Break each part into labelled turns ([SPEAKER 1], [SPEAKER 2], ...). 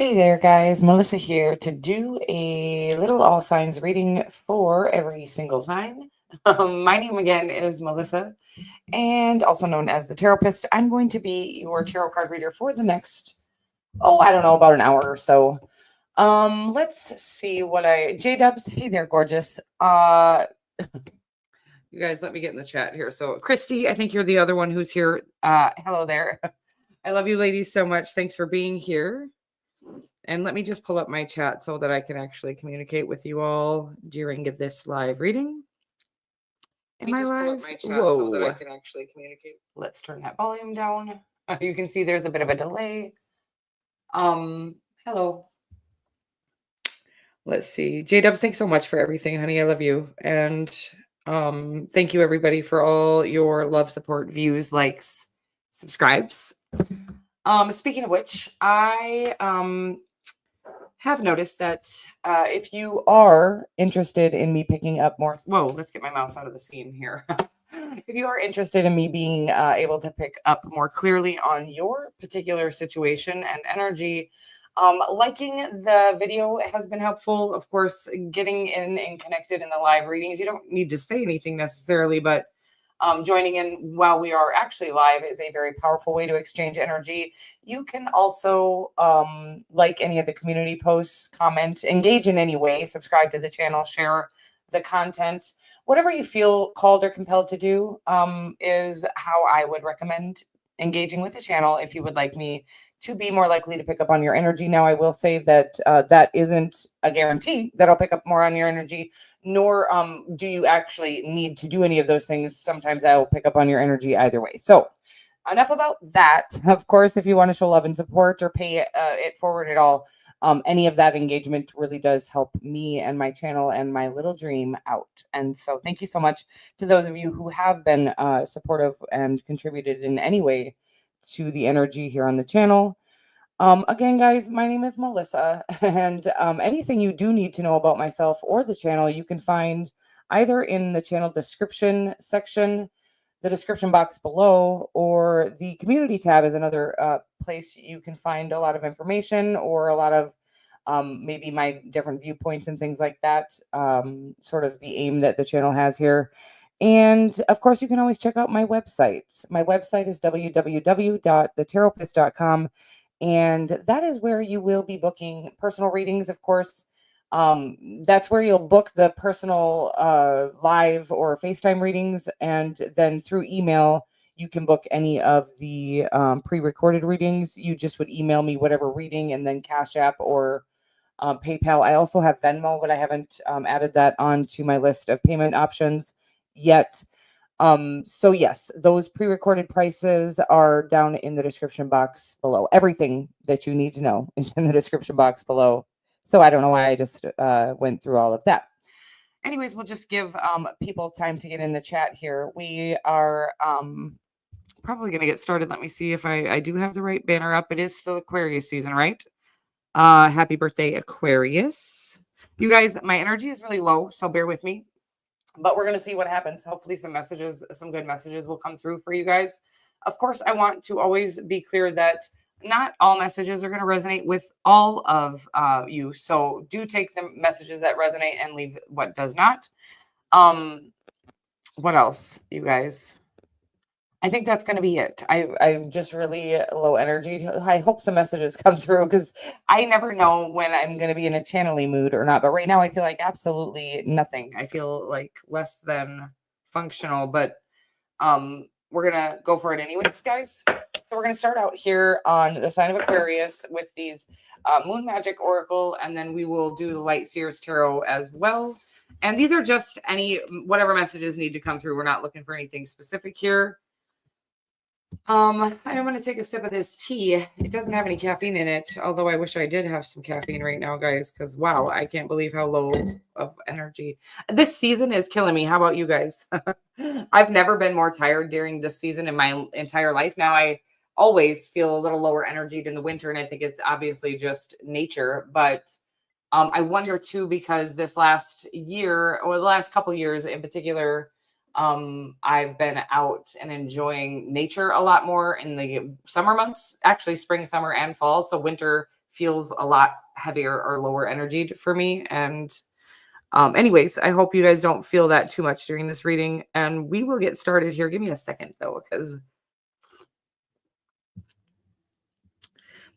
[SPEAKER 1] Hey there, guys. Melissa here to do a little all signs reading for every single sign. My name again is Melissa, and also known as the Taropist. I'm going to be your tarot card reader for the next, I don't know, about an hour or so. Let's see what J Dubs. Hey there, gorgeous. You guys, let me get in the chat here. So, Christy, I think you're the other one who's here. Hello there. I love you, ladies, so much. Thanks for being here. And let me just pull up my chat so that I can actually communicate with you all during this live reading. Am I live? Whoa. So that I can actually communicate. Let's turn that volume down. You can see there's a bit of a delay. Hello. Let's see. J-Dubs, thanks so much for everything, honey. I love you. And thank you, everybody, for all your love, support, views, likes, subscribes. Speaking of which, I have noticed that if you are interested in me picking up more, let's get my mouse out of the scene here. If you are interested in me being able to pick up more clearly on your particular situation and energy, liking the video has been helpful. Of course, getting in and connected in the live readings, you don't need to say anything necessarily, but joining in while we are actually live is a very powerful way to exchange energy. You can also like any of the community posts, comment, engage in any way, subscribe to the channel, share the content. Whatever you feel called or compelled to do is how I would recommend engaging with the channel if you would like me to be more likely to pick up on your energy. Now, I will say that that isn't a guarantee that I'll pick up more on your energy, nor do you actually need to do any of those things. Sometimes I will pick up on your energy either way. So enough about that. Of course, if you want to show love and support or pay it forward at all, any of that engagement really does help me and my channel and my little dream out. And so thank you so much to those of you who have been supportive and contributed in any way to the energy here on the channel. Again, guys, my name is Melissa, and anything you do need to know about myself or the channel, you can find either in the channel description section, the description box below, or the community tab is another place you can find a lot of information or a lot of maybe my different viewpoints and things like that, sort of the aim that the channel has here. And of course, you can always check out my website. My website is www.thetaropist.com. And that is where you will be booking personal readings, of course. That's where you'll book the personal live or FaceTime readings. And then through email, you can book any of the pre-recorded readings. You just would email me whatever reading and then Cash App or PayPal. I also have Venmo, but I haven't added that onto my list of payment options yet. So yes, those pre-recorded prices are down in the description box below. Everything that you need to know is in the description box below. So I don't know why I just went through all of that. Anyways, we'll just give people time to get in the chat here. We are probably going to get started. Let me see if I do have the right banner up. It is still Aquarius season, right? Happy birthday, Aquarius. You guys, my energy is really low, so bear with me. But we're going to see what happens. Hopefully some good messages will come through for you guys. Of course, I want to always be clear that not all messages are going to resonate with all of you. So do take the messages that resonate and leave what does not. What else, you guys? I think that's going to be it. I'm just really low energy. I hope some messages come through because I never know when I'm going to be in a channeling mood or not. But right now I feel like absolutely nothing. I feel like less than functional, but we're going to go for it anyways, guys. So we're going to start out here on the sign of Aquarius with these Moon Magic Oracle, and then we will do the Light Seers Tarot as well. And these are just whatever messages need to come through. We're not looking for anything specific here. I'm going to take a sip of this tea. It doesn't have any caffeine in it, although I wish I did have some caffeine right now, guys, because wow, I can't believe how low of energy. This season is killing me. How about you guys? I've never been more tired during this season in my entire life. Now I always feel a little lower energied in the winter, and I think it's obviously just nature, but I wonder too, because this last year or the last couple years in particular, I've been out and enjoying nature a lot more in the summer months, actually spring, summer, and fall. So winter feels a lot heavier or lower energied for me. And anyways, I hope you guys don't feel that too much during this reading. And we will get started here. Give me a second though, because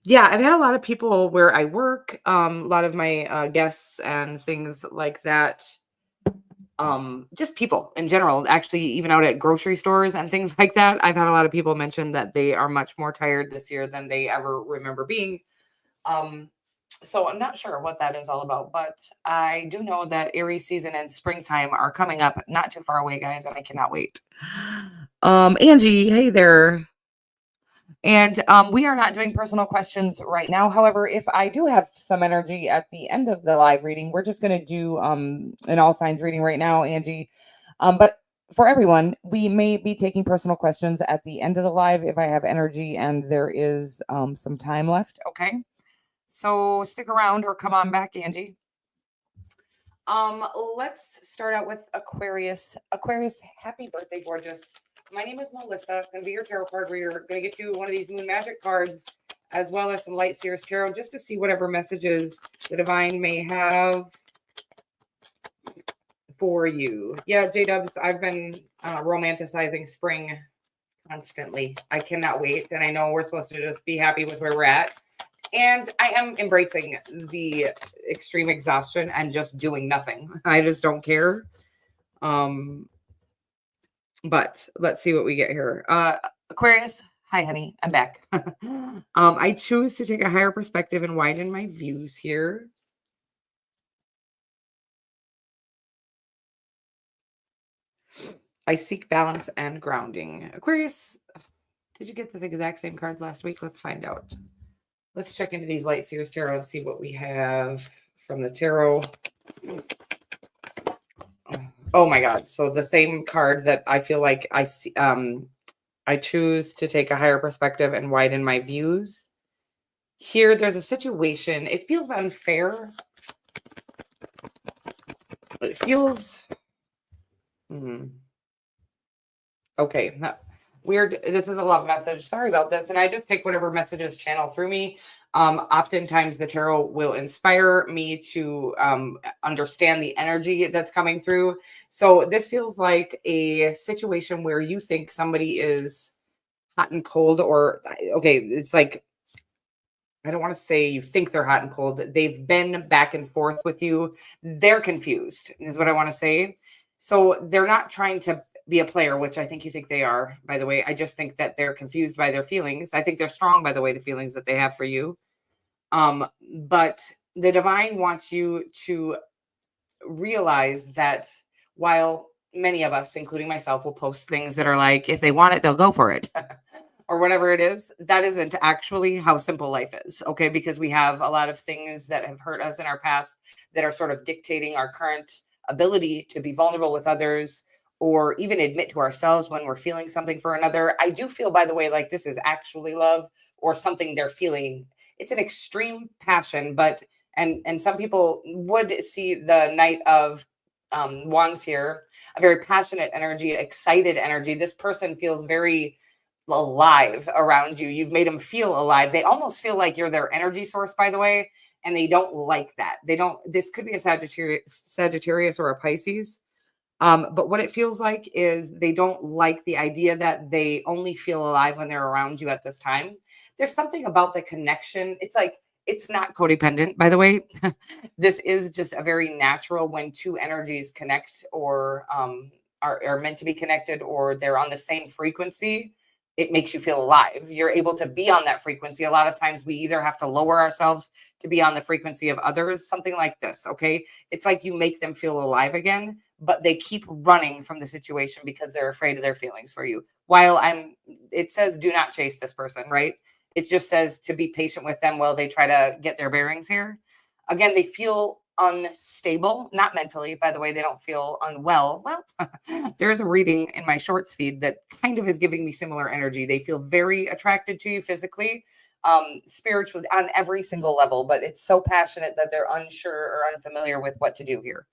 [SPEAKER 1] yeah, I've had a lot of people where I work, a lot of my guests and things like that. Just people in general, actually, even out at grocery stores and things like that. I've had a lot of people mention that they are much more tired this year than they ever remember being. Um, so I'm not sure what that is all about, but I do know that Aries season and springtime are coming up not too far away, guys, and I cannot wait. Angie, hey there. And we are not doing personal questions right now. However, if I do have some energy at the end of the live reading, we're just going to do an all signs reading right now, Angie. But for everyone, we may be taking personal questions at the end of the live if I have energy and there is some time left. Okay. So stick around or come on back, Angie. Let's start out with Aquarius. Aquarius, happy birthday, gorgeous. My name is Melissa. I'm gonna be your tarot card reader. Gonna get you one of these Moon Magic cards, as well as some Light Seers Tarot, just to see whatever messages the divine may have for you. Yeah, J-Dubs, I've been romanticizing spring constantly. I cannot wait, and I know we're supposed to just be happy with where we're at. And I am embracing the extreme exhaustion and just doing nothing. I just don't care. But let's see what we get here. Aquarius, hi, honey. I'm back. I choose to take a higher perspective and widen my views here. I seek balance and grounding. Aquarius, did you get the exact same cards last week? Let's find out. Let's check into these Light Seers Tarot and see what we have from the tarot. Oh my God. So the same card that I feel like I see, I choose to take a higher perspective and widen my views. Here, there's a situation. It feels unfair. It feels... Okay. Weird. This is a love message. Sorry about this. And I just take whatever messages channel through me. Oftentimes the tarot will inspire me to understand the energy that's coming through. So this feels like a situation where you think somebody is hot and cold, or okay, it's like, I don't want to say you think they're hot and cold. They've been back and forth with you. They're confused is what I want to say. So they're not trying to be a player, which I think you think they are, by the way. I just think that they're confused by their feelings. I think they're strong, by the way, the feelings that they have for you. But the divine wants you to realize that while many of us, including myself, will post things that are like, if they want it, they'll go for it. Or whatever it is, that isn't actually how simple life is, okay? Because we have a lot of things that have hurt us in our past that are sort of dictating our current ability to be vulnerable with others, or even admit to ourselves when we're feeling something for another. I do feel, by the way, like this is actually love or something they're feeling. It's an extreme passion, but, and some people would see the Knight of Wands here, a very passionate energy, excited energy. This person feels very alive around you. You've made them feel alive. They almost feel like you're their energy source, by the way, and they don't like that. They don't, this could be a Sagittarius or a Pisces. But what it feels like is they don't like the idea that they only feel alive when they're around you at this time. There's something about the connection. It's like, it's not codependent, by the way. This is just a very natural when two energies connect, or are meant to be connected, or they're on the same frequency. It makes you feel alive. You're able to be on that frequency. A lot of times we either have to lower ourselves to be on the frequency of others, something like this, okay? It's like you make them feel alive again, but they keep running from the situation because they're afraid of their feelings for you. While it says do not chase this person, right? It just says to be patient with them while they try to get their bearings here. Again, they feel unstable, not mentally, by the way. They don't feel unwell. Well, there's a reading in my shorts feed that kind of is giving me similar energy. They feel very attracted to you physically, spiritually, on every single level, but it's so passionate that they're unsure or unfamiliar with what to do here.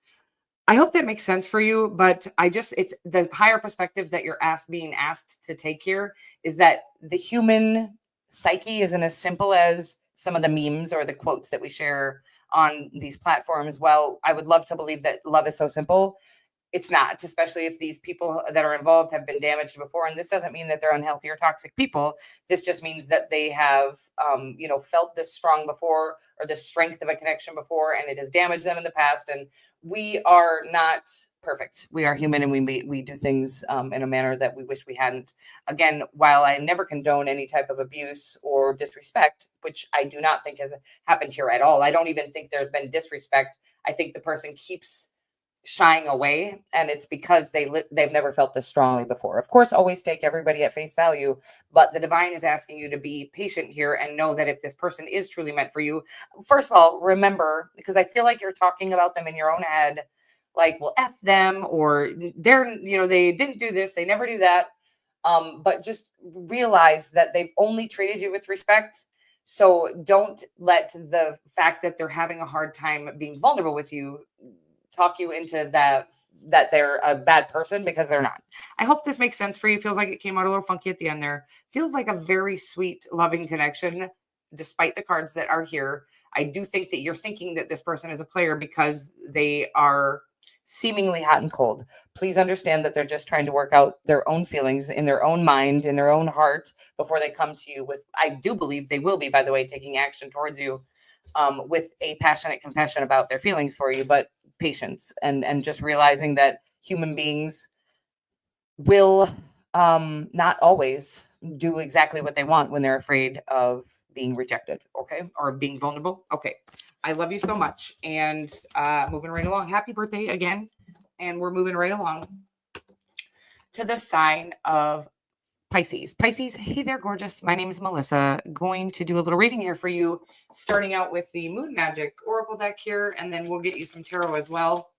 [SPEAKER 1] I hope that makes sense for you, but it's the higher perspective that you're being asked to take here is that the human psyche isn't as simple as some of the memes or the quotes that we share on these platforms, well, I would love to believe that love is so simple. It's not, especially if these people that are involved have been damaged before. And this doesn't mean that they're unhealthy or toxic people. This just means that they have, felt this strong before, or the strength of a connection before, and it has damaged them in the past. And we are not perfect. We are human, and we do things in a manner that we wish we hadn't. Again, while I never condone any type of abuse or disrespect, which I do not think has happened here at all. I don't even think there's been disrespect. I think the person keeps shying away, and it's because they've never felt this strongly before. Of course, always take everybody at face value, but the divine is asking you to be patient here and know that if this person is truly meant for you, first of all, remember, because I feel like you're talking about them in your own head, like, well, F them, or they didn't do this, they never do that. But just realize that they've only treated you with respect. So don't let the fact that they're having a hard time being vulnerable with you talk you into that they're a bad person, because they're not. I hope this makes sense for you. Feels like it came out a little funky at the end there. Feels like a very sweet, loving connection, despite the cards that are here. I do think that you're thinking that this person is a player because they are seemingly hot and cold. Please understand that they're just trying to work out their own feelings in their own mind, in their own heart, before they come to you with, I do believe they will be, by the way, taking action towards you with a passionate confession about their feelings for you. But patience and just realizing that human beings will not always do exactly what they want when they're afraid of being rejected, okay, or being vulnerable. Okay, I love you so much. And moving right along, happy birthday again. And we're moving right along to the sign of Pisces. Pisces, hey there, gorgeous. My name is Melissa. Going to do a little reading here for you, starting out with the Moon Magic Oracle deck here, and then we'll get you some tarot as well.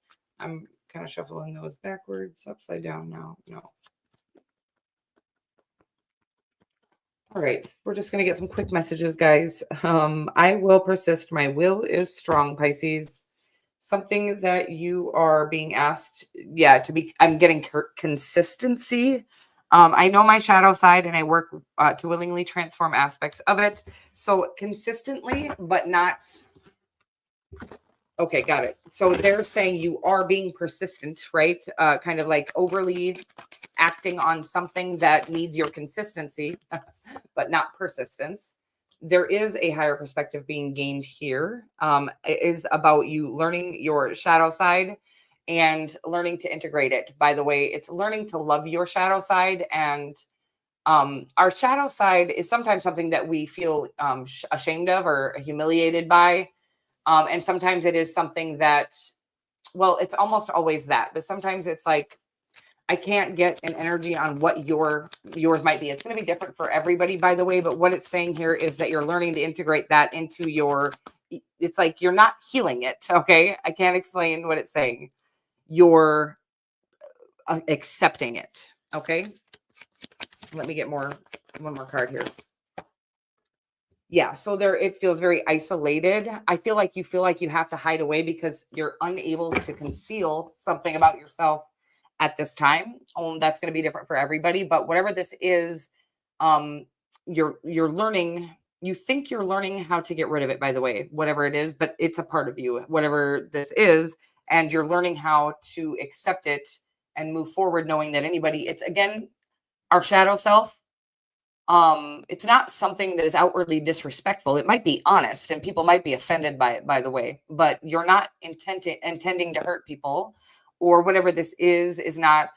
[SPEAKER 1] I'm kind of shuffling those backwards, upside down now. No. All right, we're just going to get some quick messages, guys. I will persist. My will is strong, Pisces. Something that you are being asked, to be, I'm getting consistency. I know my shadow side, and I work to willingly transform aspects of it. So consistently, but not. Okay, got it. So they're saying you are being persistent, right? Kind of like overly acting on something that needs your consistency, but not persistence. There is a higher perspective being gained here. It is about you learning your shadow side and learning to integrate it. By the way, it's learning to love your shadow side. And our shadow side is sometimes something that we feel ashamed of or humiliated by. And sometimes it is something that, well, it's almost always that, but sometimes it's like, I can't get an energy on what yours might be. It's going to be different for everybody, by the way. But what it's saying here is that you're learning to integrate that into it's like you're not healing it. Okay. I can't explain what it's saying. You're accepting it. Okay. Let me get one more card here. Yeah. So it feels very isolated. I feel like you have to hide away because you're unable to conceal something about yourself at this time. That's going to be different for everybody, but whatever this is, you're learning. You think you're learning how to get rid of it, by the way, whatever it is, but it's a part of you, whatever this is, and you're learning how to accept it and move forward, knowing that it's again our shadow self. It's not something that is outwardly disrespectful. It might be honest, and people might be offended by it, by the way, but you're not intending to hurt people. Or whatever this is not,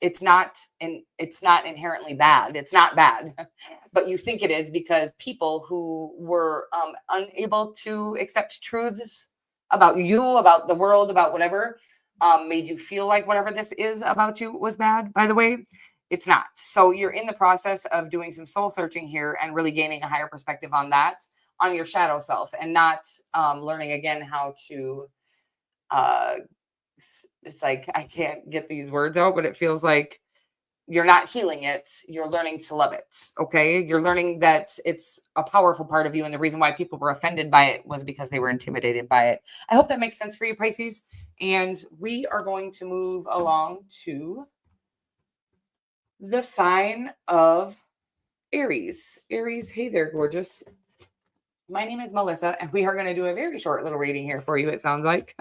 [SPEAKER 1] it's not inherently bad. It's not bad, but you think it is because people who were unable to accept truths about you, about the world, about whatever, made you feel like whatever this is about you was bad, by the way. It's not. So you're in the process of doing some soul searching here and really gaining a higher perspective on that, on your shadow self, and not learning again how to it's like, I can't get these words out, but it feels like you're not healing it. You're learning to love it. Okay. You're learning that it's a powerful part of you. And the reason why people were offended by it was because they were intimidated by it. I hope that makes sense for you, Pisces. And we are going to move along to the sign of Aries. Aries, hey there, gorgeous. My name is Melissa, and we are going to do a very short little reading here for you, it sounds like.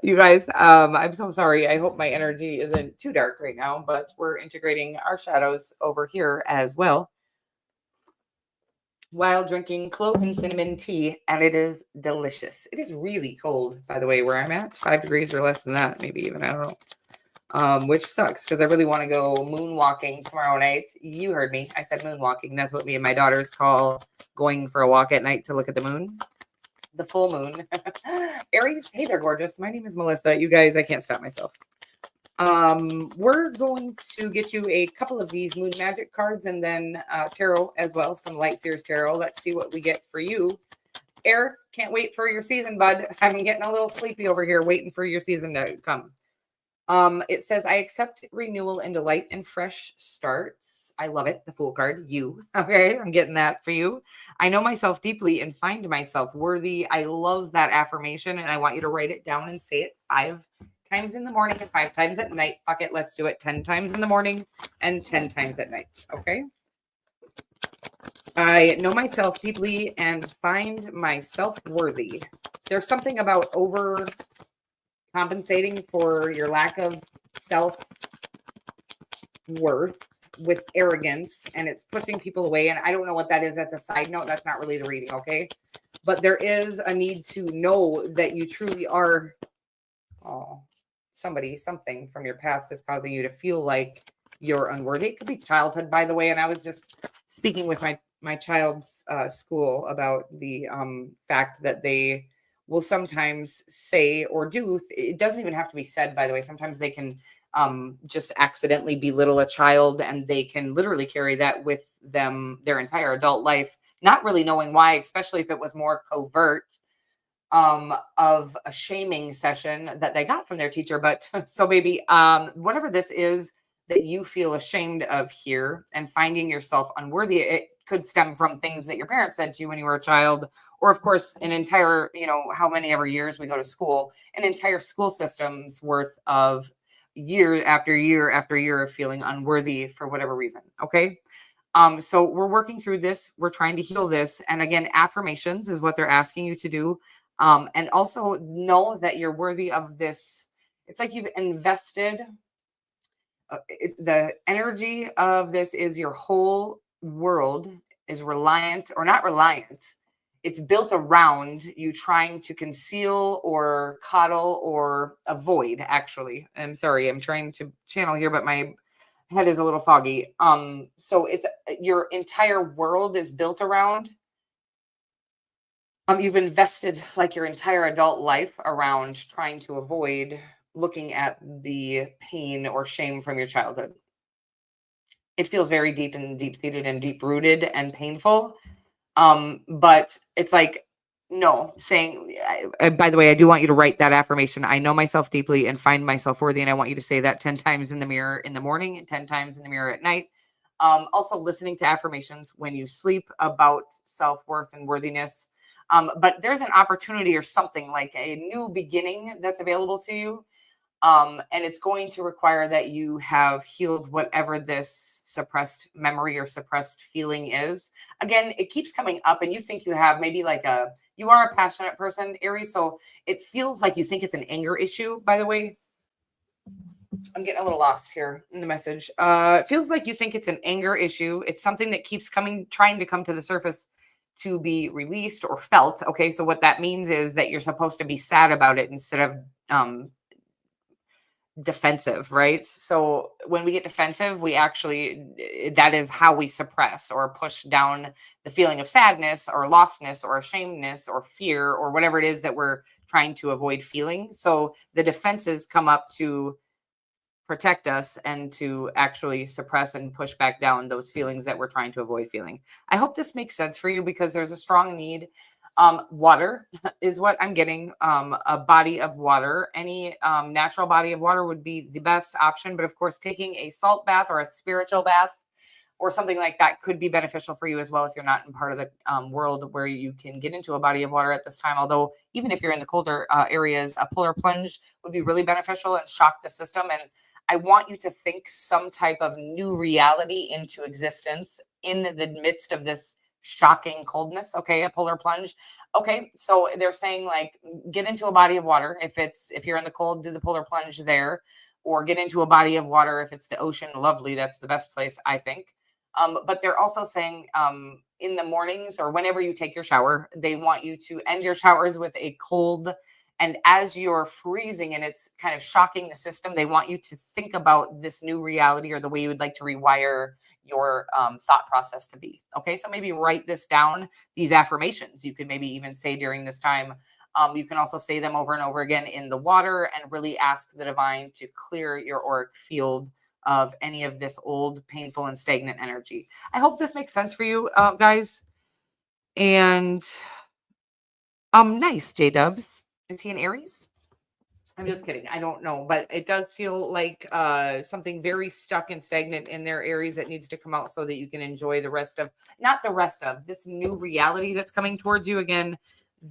[SPEAKER 1] You guys, I'm so sorry. I hope my energy isn't too dark right now, but we're integrating our shadows over here as well while drinking clove and cinnamon tea, and it is delicious. It is really cold, by the way, where I'm at. 5 degrees or less than that, maybe even. I don't know. Which sucks because I really want to go moonwalking tomorrow night. You heard me. I said moonwalking. That's what me and my daughters call going for a walk at night to look at the moon. The full moon. Aries, hey there, gorgeous. My name is Melissa. You guys, I can't stop myself. We're going to get you a couple of these moon magic cards and then tarot as well, some light seers tarot. Let's see what we get for you. Air, can't wait for your season, bud. I'm getting a little sleepy over here waiting for your season to come. It says, I accept renewal and delight and fresh starts. I love it. The Fool card, you. Okay, I'm getting that for you. I know myself deeply and find myself worthy. I love that affirmation, and I want you to write it down and say it 5 times in the morning and 5 times at night. Fuck it, let's do it 10 times in the morning and 10 times at night. Okay. I know myself deeply and find myself worthy. There's something about compensating for your lack of self-worth with arrogance, and it's pushing people away. And I don't know what that is. That's a side note. That's not really the reading, okay? But there is a need to know that you truly are something from your past that's causing you to feel like you're unworthy. It could be childhood, by the way. And I was just speaking with my child's school about the fact that they will sometimes say or do. It doesn't even have to be said, by the way. Sometimes they can just accidentally belittle a child, and they can literally carry that with them their entire adult life, not really knowing why, especially if it was more covert of a shaming session that they got from their teacher. But so maybe whatever this is that you feel ashamed of here and finding yourself unworthy, it could stem from things that your parents said to you when you were a child, or of course an entire, how many ever years we go to school, an entire school system's worth of year after year after year of feeling unworthy for whatever reason. Okay. So we're working through this. We're trying to heal this. And again, affirmations is what they're asking you to do. And also know that you're worthy of this. It's like you've invested the energy of this is your whole world is reliant or not reliant. It's built around you trying to conceal or coddle or avoid, actually. I'm sorry, I'm trying to channel here, but my head is a little foggy. So it's your entire world is built around. You've invested like your entire adult life around trying to avoid looking at the pain or shame from your childhood. It feels very deep and deep-seated and deep-rooted and painful. But it's like, no, saying, by the way, I do want you to write that affirmation. I know myself deeply and find myself worthy. And I want you to say that 10 times in the mirror in the morning and 10 times in the mirror at night. Also listening to affirmations when you sleep about self-worth and worthiness. But there's an opportunity or something like a new beginning that's available to you. And it's going to require that you have healed whatever this suppressed memory or suppressed feeling is. Again, it keeps coming up, and you think you have maybe you are a passionate person, Aries. So it feels like you think it's an anger issue, by the way. I'm getting a little lost here in the message. It feels like you think it's an anger issue. It's something that keeps trying to come to the surface to be released or felt. Okay. So what that means is that you're supposed to be sad about it instead of, defensive, right? So when we get defensive, that is how we suppress or push down the feeling of sadness or lostness or ashamedness or fear or whatever it is that we're trying to avoid feeling. So the defenses come up to protect us and to actually suppress and push back down those feelings that we're trying to avoid feeling. I hope this makes sense for you because there's a strong need. Water is what I'm getting. A body of water, any natural body of water would be the best option. But of course, taking a salt bath or a spiritual bath or something like that could be beneficial for you as well if you're not in part of the world where you can get into a body of water at this time. Although even if you're in the colder areas, a polar plunge would be really beneficial and shock the system. And I want you to think some type of new reality into existence in the midst of this shocking coldness. Okay, a polar plunge. Okay, so they're saying like get into a body of water. If you're in the cold, do the polar plunge there, or get into a body of water if it's the ocean. Lovely, that's the best place, I think. But they're also saying in the mornings or whenever you take your shower, they want you to end your showers with a cold. And as you're freezing and it's kind of shocking the system, they want you to think about this new reality or the way you would like to rewire your thought process to be. Okay, so maybe write this down, these affirmations. You could maybe even say during this time. You can also say them over and over again in the water and really ask the divine to clear your auric field of any of this old, painful, and stagnant energy. I hope this makes sense for you, guys. And nice, J Dubs. Is he an Aries? I'm just kidding. I don't know, but it does feel like something very stuck and stagnant in their Aries that needs to come out so that you can enjoy the rest of, not the rest of, this new reality that's coming towards you. Again,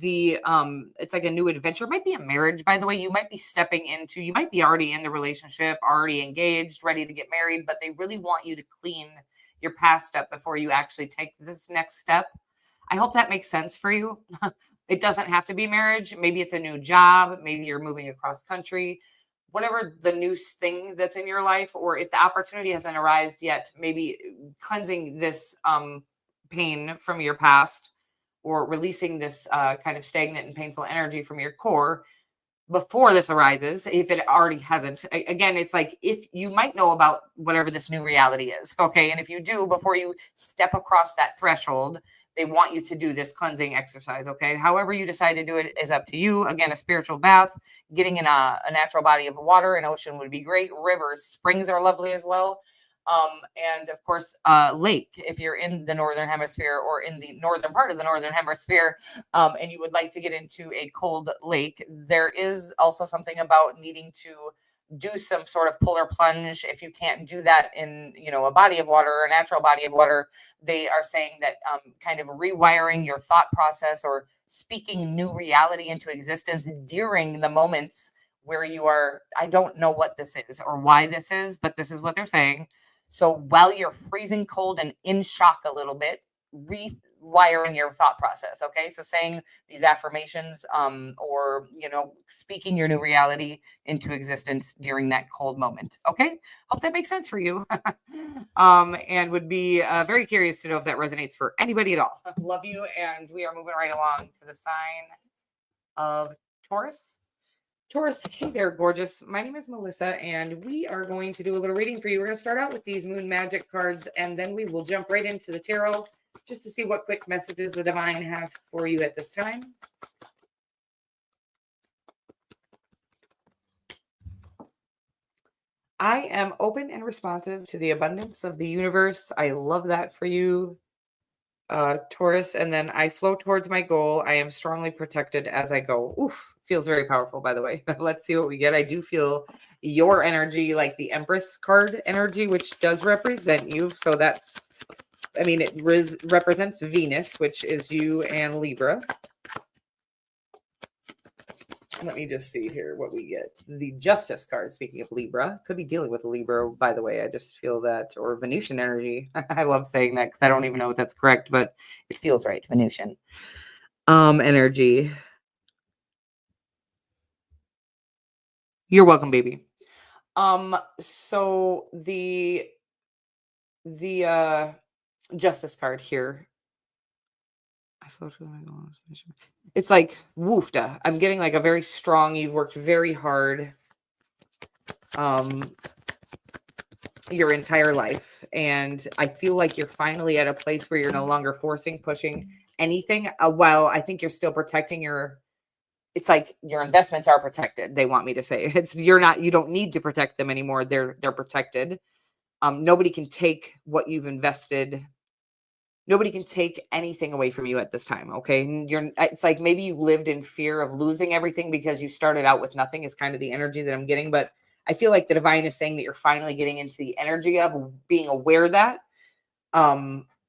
[SPEAKER 1] it's like a new adventure. It might be a marriage, by the way. You might be stepping into, you might be already in the relationship, already engaged, ready to get married, but they really want you to clean your past up before you actually take this next step. I hope that makes sense for you. It doesn't have to be marriage. Maybe it's a new job. Maybe you're moving across country, whatever the new thing that's in your life, or if the opportunity hasn't arisen yet, maybe cleansing this pain from your past or releasing this kind of stagnant and painful energy from your core before this arises, if it already hasn't. Again, it's like if you might know about whatever this new reality is. Okay. And if you do, before you step across that threshold, they want you to do this cleansing exercise. Okay. However you decide to do it is up to you. Again, a spiritual bath, getting in a natural body of water, an ocean would be great. Rivers, springs are lovely as well. And of course, lake, if you're in the Northern Hemisphere or in the northern part of the Northern Hemisphere, and you would like to get into a cold lake, there is also something about needing to do some sort of polar plunge. If you can't do that in, a body of water or a natural body of water, they are saying that kind of rewiring your thought process or speaking new reality into existence during the moments where you are, I don't know what this is or why this is, but this is what they're saying. So while you're freezing cold and in shock a little bit, rewiring your thought process. Okay. So saying these affirmations or, speaking your new reality into existence during that cold moment. Okay. Hope that makes sense for you. And would be very curious to know if that resonates for anybody at all. Love you. And we are moving right along to the sign of Taurus. Taurus, hey there, gorgeous. My name is Melissa, and we are going to do a little reading for you. We're going to start out with these moon magic cards, and then we will jump right into the tarot just to see what quick messages the divine have for you at this time. I am open and responsive to the abundance of the universe. I love that for you, Taurus. And then I flow towards my goal. I am strongly protected as I go. Oof. Feels very powerful, by the way. Let's see what we get. I do feel your energy, like the Empress card energy, which does represent you. So that's, it represents Venus, which is you and Libra. Let me just see here what we get. The Justice card, speaking of Libra, could be dealing with Libra, by the way. I just feel that, or Venusian energy. I love saying that because I don't even know if that's correct, but it feels right. Venusian energy. You're welcome, baby. So the Justice card here. It's like woofda. I'm getting like a very strong, you've worked very hard your entire life. And I feel like you're finally at a place where you're no longer pushing anything. While I think you're still protecting it's like your investments are protected. They want me to say you don't need to protect them anymore. They're protected. Nobody can take what you've invested. Nobody can take anything away from you at this time. Okay. It's like maybe you lived in fear of losing everything because you started out with nothing is kind of the energy that I'm getting. But I feel like the divine is saying that you're finally getting into the energy of being aware that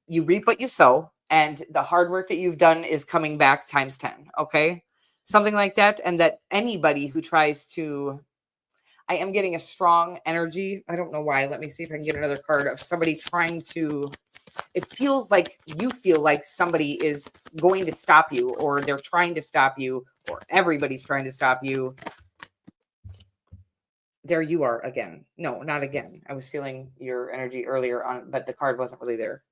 [SPEAKER 1] you reap what you sow, and the hard work that you've done is coming back times 10. Okay. Something like that. And that anybody who tries to, I am getting a strong energy. I don't know why. Let me see if I can get another card of somebody trying to it feels like you feel like somebody is going to stop you, or they're trying to stop you, or everybody's trying to stop you. There you are again. No, not again. I was feeling your energy earlier on, but the card wasn't really there.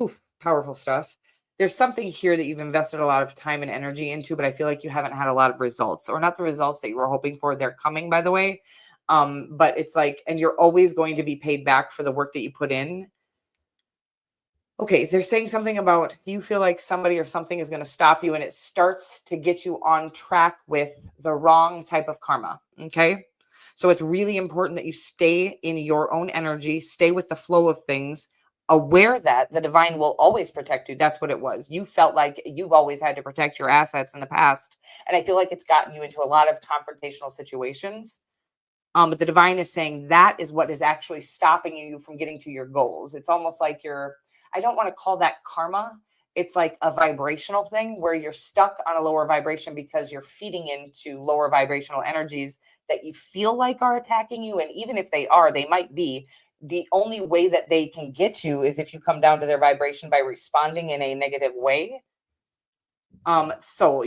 [SPEAKER 1] Oof, powerful stuff. There's something here that you've invested a lot of time and energy into, but I feel like you haven't had a lot of results, or not the results that you were hoping for. They're coming, by the way. But it's like, and you're always going to be paid back for the work that you put in. Okay, they're saying something about you feel like somebody or something is going to stop you, and it starts to get you on track with the wrong type of karma. Okay. So it's really important that you stay in your own energy, stay with the flow of things, aware that the divine will always protect you. That's what it was. You felt like you've always had to protect your assets in the past. And I feel like it's gotten you into a lot of confrontational situations. But the divine is saying that is what is actually stopping you from getting to your goals. It's almost like I don't want to call that karma. It's like a vibrational thing where you're stuck on a lower vibration because you're feeding into lower vibrational energies that you feel like are attacking you. And even if they are, they might be. The only way that they can get you is if you come down to their vibration by responding in a negative way. So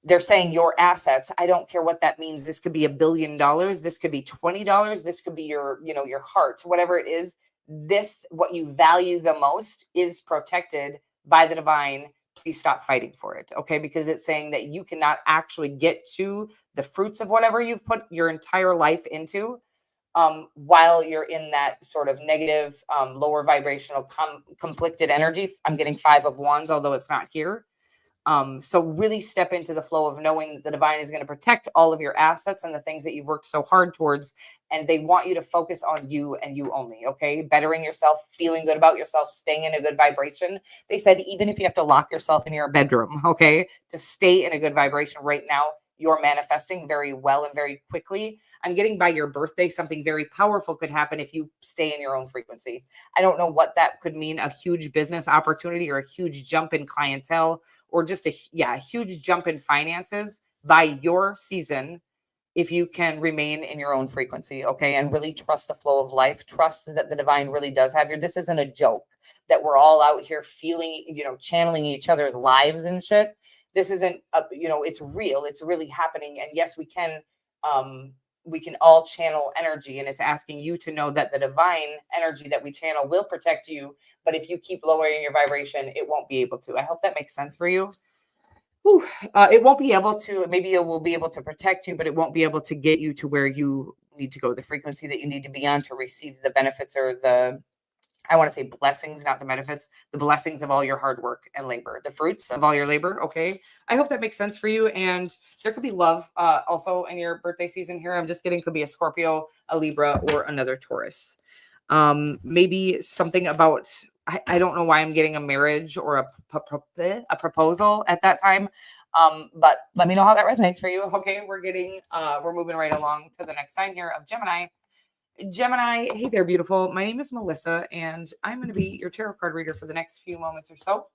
[SPEAKER 1] they're saying your assets. I don't care what that means. This could be $1 billion. This could be $20. This could be your heart, whatever it is. This, what you value the most, is protected by the divine. Please stop fighting for it. Okay. Because it's saying that you cannot actually get to the fruits of whatever you've put your entire life into, while you're in that sort of negative, lower vibrational, conflicted energy. I'm getting 5 of Wands, although it's not here. So really step into the flow of knowing that the divine is going to protect all of your assets and the things that you've worked so hard towards. And they want you to focus on you and you only. Okay. Bettering yourself, feeling good about yourself, staying in a good vibration. They said, even if you have to lock yourself in your bedroom, okay, to stay in a good vibration right now, you're manifesting very well and very quickly. I'm getting by your birthday, something very powerful could happen if you stay in your own frequency. I don't know what that could mean, a huge business opportunity or a huge jump in clientele, or just a huge jump in finances by your season, if you can remain in your own frequency, okay, and really trust the flow of life, trust that the divine really does have your, this isn't a joke that we're all out here feeling, channeling each other's lives and shit. This isn't, it's real, it's really happening. And yes, we can all channel energy, and it's asking you to know that the divine energy that we channel will protect you. But if you keep lowering your vibration, it won't be able to. I hope that makes sense for you. Whew. It won't be able to, maybe it will be able to protect you, but it won't be able to get you to where you need to go, the frequency that you need to be on to receive the benefits, or I want to say blessings, not the benefits, the blessings of all your hard work and labor, the fruits of all your labor. Okay. I hope that makes sense for you. And there could be love also in your birthday season here. I'm just getting, could be a Scorpio, a Libra, or another Taurus. Maybe something about, I don't know why I'm getting a marriage or a proposal at that time. But let me know how that resonates for you. Okay. We're moving right along to the next sign here of Gemini. Gemini, hey there, beautiful. My name is Melissa, and I'm going to be your tarot card reader for the next few moments or so.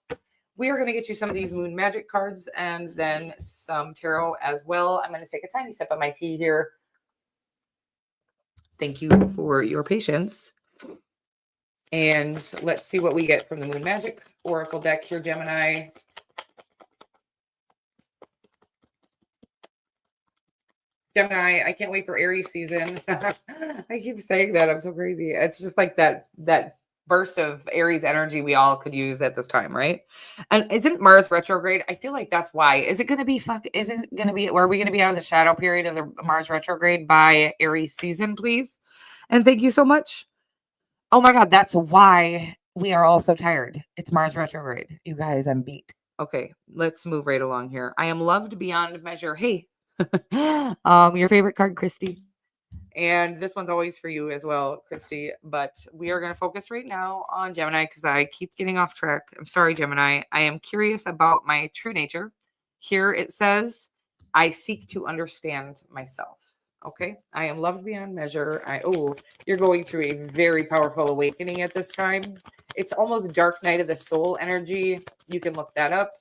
[SPEAKER 1] We are going to get you some of these moon magic cards and then some tarot as well. I'm going to take a tiny sip of my tea here. Thank you for your patience. And let's see what we get from the moon magic oracle deck here, Gemini. Gemini, I can't wait for Aries season. I keep saying that. I'm so crazy. It's just like that burst of Aries energy we all could use at this time, right? And isn't Mars retrograde? I feel like that's why. Are we going to be out of the shadow period of the Mars retrograde by Aries season, please? And thank you so much. Oh my God, that's why we are all so tired. It's Mars retrograde. You guys, I'm beat. Okay, let's move right along here. I am loved beyond measure. Hey, your favorite card, Christy. And this one's always for you as well, Christy. But we are going to focus right now on Gemini because I keep getting off track. I'm sorry, Gemini. I am curious about my true nature. Here it says, I seek to understand myself. Okay. I am loved beyond measure. You're going through a very powerful awakening at this time. It's almost dark night of the soul energy. You can look that up.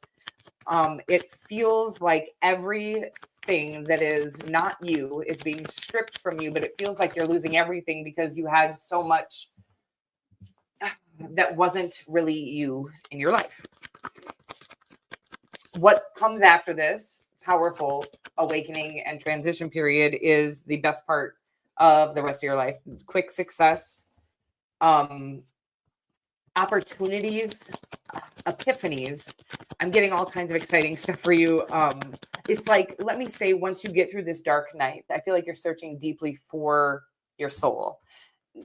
[SPEAKER 1] It feels like everything that is not you is being stripped from you, but it feels like you're losing everything because you had so much. that wasn't really you in your life. What comes after this powerful awakening and transition period is the best part of the rest of your life. Quick success, opportunities, epiphanies. I'm getting all kinds of exciting stuff for you. It's like, let me say, once you get through this dark night, I feel like you're searching deeply for your soul.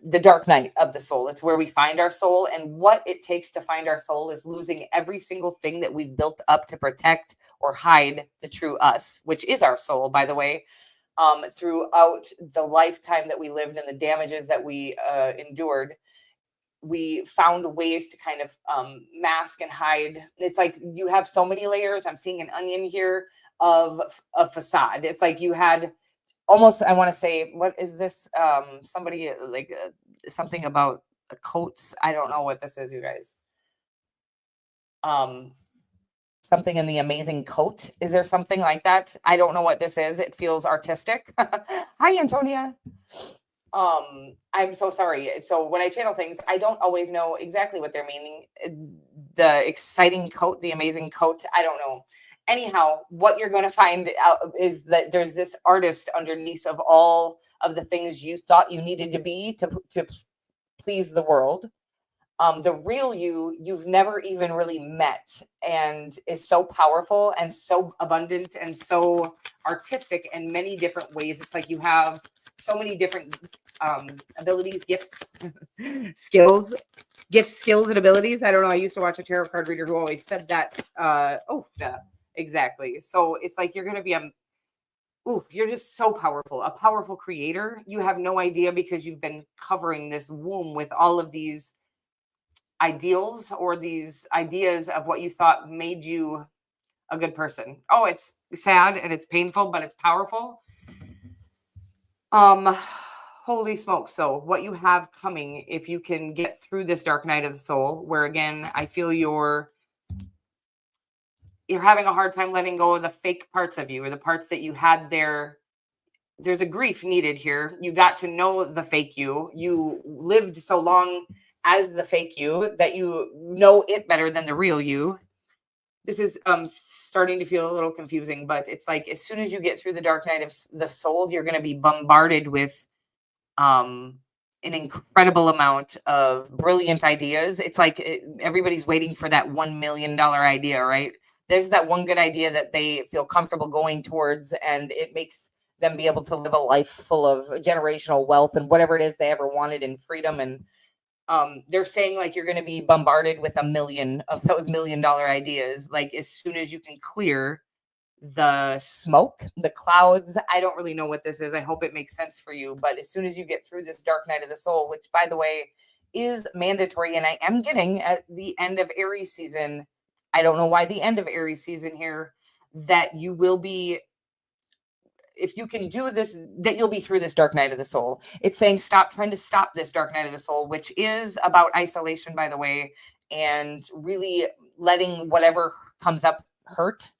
[SPEAKER 1] The dark night of the soul. It's where we find our soul, and what it takes to find our soul is losing every single thing that we've built up to protect or hide the true us, which is our soul, by the way. Throughout the lifetime that we lived and the damages that we endured, we found ways to kind of mask and hide. It's like you have so many layers. I'm seeing an onion here of a facade. It's like you had almost, I want to say, what is this? Somebody like something about coats. I don't know what this is, you guys. Something in the amazing coat. Is there something like that? I don't know what this is. It feels artistic. Hi, Antonia. I'm so sorry. So when I channel things, I don't always know exactly what they're meaning. The exciting coat, the amazing coat. I don't know. Anyhow, what you're going to find out is that there's this artist underneath of all of the things you thought you needed to be to please the world. The real you, you've never even really met, and is so powerful and so abundant and so artistic in many different ways. It's like you have so many different abilities, gifts, skills, and abilities. I don't know. I used to watch a tarot card reader who always said that. Exactly. So it's like you're going to be you're just so powerful, a powerful creator. You have no idea, because you've been covering this womb with all of these ideals or these ideas of what you thought made you a good person. Oh, it's sad and it's painful, but it's powerful. Holy smoke. So what you have coming, if you can get through this dark night of the soul, where again, I feel you're having a hard time letting go of the fake parts of you, or the parts that you had there. There's a grief needed here. You got to know the fake you. You lived so long as the fake you that you know it better than the real you. This is starting to feel a little confusing, but it's like as soon as you get through the dark night of the soul, you're going to be bombarded with an incredible amount of brilliant ideas. It's like everybody's waiting for that $1 million idea, right? There's that one good idea that they feel comfortable going towards, and it makes them be able to live a life full of generational wealth and whatever it is they ever wanted in freedom. And they're saying like you're going to be bombarded with 1 million of those $1 million ideas. Like as soon as you can clear the smoke, the clouds. I don't really know what this is. I hope it makes sense for you. But as soon as you get through this dark night of the soul, which by the way is mandatory, and I am getting at the end of Aries season. I don't know why the end of Aries season here, that you will be, if you can do this, that you'll be through this dark night of the soul. It's saying stop trying to stop this dark night of the soul, which is about isolation, by the way, and really letting whatever comes up hurt.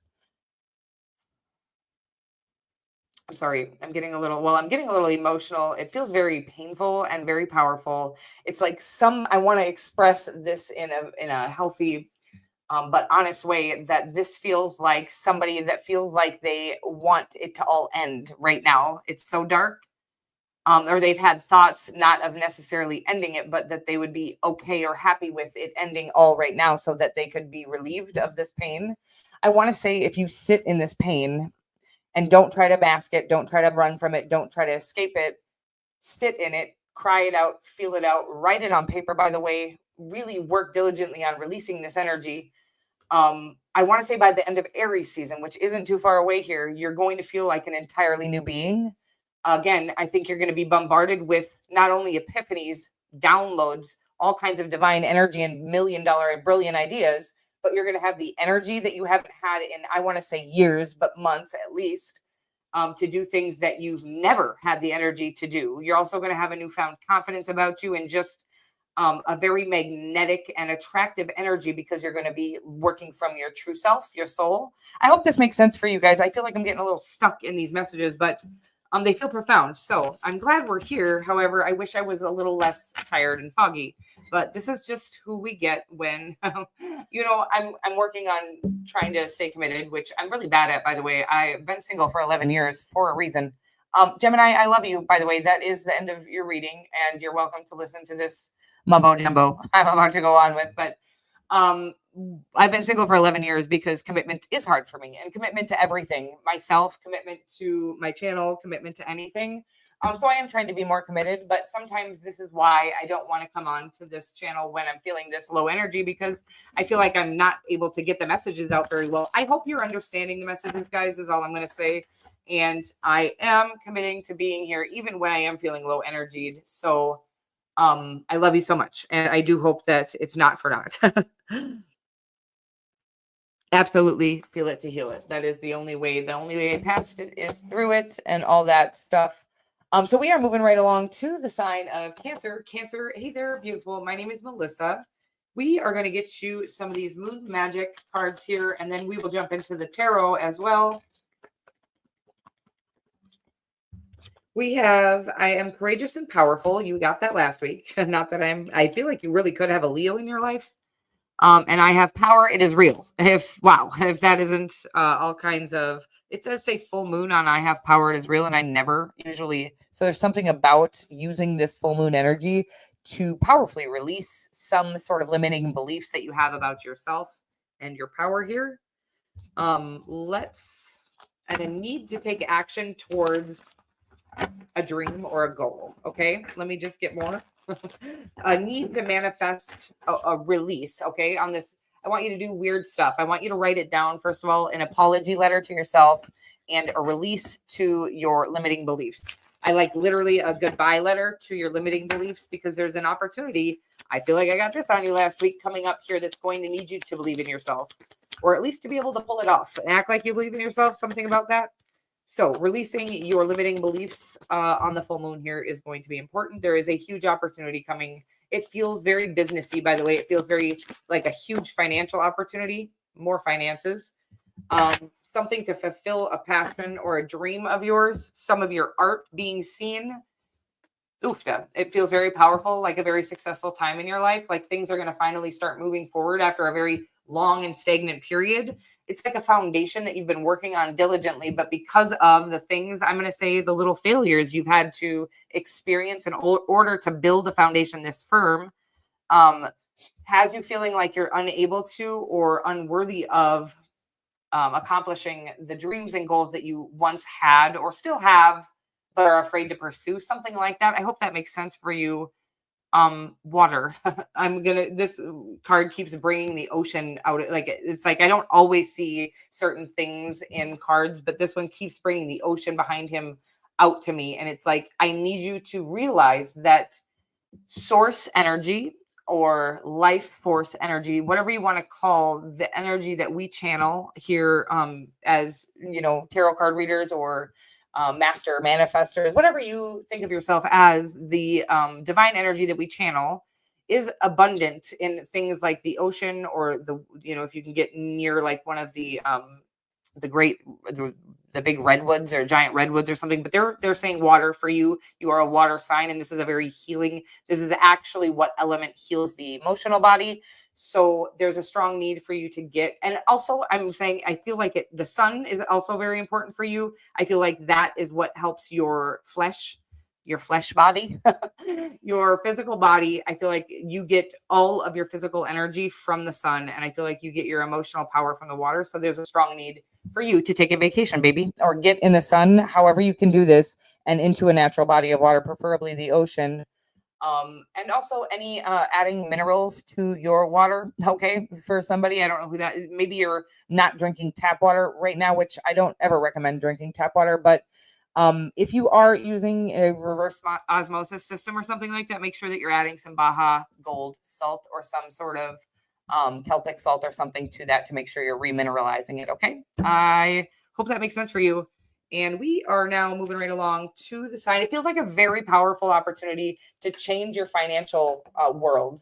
[SPEAKER 1] I'm sorry, I'm getting a little emotional. It feels very painful and very powerful. It's like I want to express this in a healthy but honest way, that this feels like somebody that feels like they want it to all end right now. It's so dark. Or they've had thoughts not of necessarily ending it, but that they would be okay or happy with it ending all right now so that they could be relieved of this pain. I want to say, if you sit in this pain and don't try to mask it, don't try to run from it, don't try to escape it, sit in it, cry it out, feel it out, write it on paper, by the way, really work diligently on releasing this energy. I want to say by the end of Aries season, which isn't too far away here, you're going to feel like an entirely new being. Again, I think you're going to be bombarded with not only epiphanies, downloads, all kinds of divine energy and $1 million brilliant ideas, but you're going to have the energy that you haven't had in, I want to say years, but months at least, to do things that you've never had the energy to do. You're also going to have a newfound confidence about you, and just a very magnetic and attractive energy, because you're going to be working from your true self, your soul. I hope this makes sense for you guys. I feel like I'm getting a little stuck in these messages, but They feel profound. So I'm glad we're here. However, I wish I was a little less tired and foggy, but this is just who we get when, I'm working on trying to stay committed, which I'm really bad at, by the way. I've been single for 11 years for a reason. Gemini, I love you, by the way. That is the end of your reading, and you're welcome to listen to this mumbo jumbo I'm about to go on with. But I've been single for 11 years because commitment is hard for me, and commitment to everything, myself, commitment to my channel, commitment to anything. So I am trying to be more committed, but sometimes this is why I don't want to come on to this channel when I'm feeling this low energy, because I feel like I'm not able to get the messages out very well. I hope you're understanding the messages, guys, is all I'm going to say. And I am committing to being here even when I am feeling low energied. So I love you so much. And I do hope that it's not for naught. Absolutely feel it to heal it. That is the only way. The only way past it is through it and all that stuff. So we are moving right along to the sign of Cancer. Cancer, hey there, beautiful. My name is Melissa. We are going to get you some of these moon magic cards here, and then we will jump into the tarot as well. We have, I am courageous and powerful. You got that last week. Not that I feel like you really could have a Leo in your life. And I have power. It is real. If that isn't all kinds of, it does say full moon on I have power. It is real. And I never usually, so there's something about using this full moon energy to powerfully release some sort of limiting beliefs that you have about yourself and your power here. And I need to take action towards a dream or a goal. Okay. Let me just get more. A need to manifest a release. Okay. On this, I want you to do weird stuff. I want you to write it down. First of all, an apology letter to yourself and a release to your limiting beliefs. I like literally a goodbye letter to your limiting beliefs, because there's an opportunity. I feel like I got this on you last week coming up here that's going to need you to believe in yourself, or at least to be able to pull it off and act like you believe in yourself. Something about that. So releasing your limiting beliefs on the full moon here is going to be important. There is a huge opportunity coming. It feels very businessy, by the way. It feels very like a huge financial opportunity, more finances, something to fulfill a passion or a dream of yours, some of your art being seen. Oofda. It feels very powerful, like a very successful time in your life. Like things are going to finally start moving forward after a very long and stagnant period. It's like a foundation that you've been working on diligently, but because of the things, I'm going to say the little failures you've had to experience in order to build a foundation this firm, has you feeling like you're unable to or unworthy of accomplishing the dreams and goals that you once had or still have, but are afraid to pursue, something like that. I hope that makes sense for you. Water. This card keeps bringing the ocean out. Like, it's like, I don't always see certain things in cards, but this one keeps bringing the ocean behind him out to me. And it's like, I need you to realize that source energy or life force energy, whatever you want to call the energy that we channel here, as, tarot card readers or master manifestors, whatever you think of yourself as, the divine energy that we channel is abundant in things like the ocean, or if you can get near like one of the big redwoods or giant redwoods or something. But they're saying water for you. You are a water sign, and this is a very healing. This is actually what element heals the emotional body. So there's a strong need for you to get, and also I'm saying, I feel like the sun is also very important for you. I feel like that is what helps your flesh body, your physical body. I feel like you get all of your physical energy from the sun, and I feel like you get your emotional power from the water. So there's a strong need for you to take a vacation, baby, or get in the sun, however you can do this, and into a natural body of water, preferably the ocean. And also any adding minerals to your water. Okay, for somebody, I don't know who that is. Maybe you're not drinking tap water right now, which I don't ever recommend drinking tap water. But if you are using a reverse osmosis system or something like that, make sure that you're adding some Baja Gold salt or some sort of Celtic salt or something to that to make sure you're remineralizing it. Okay, I hope that makes sense for you. And we are now moving right along to the sign. It feels like a very powerful opportunity to change your financial world.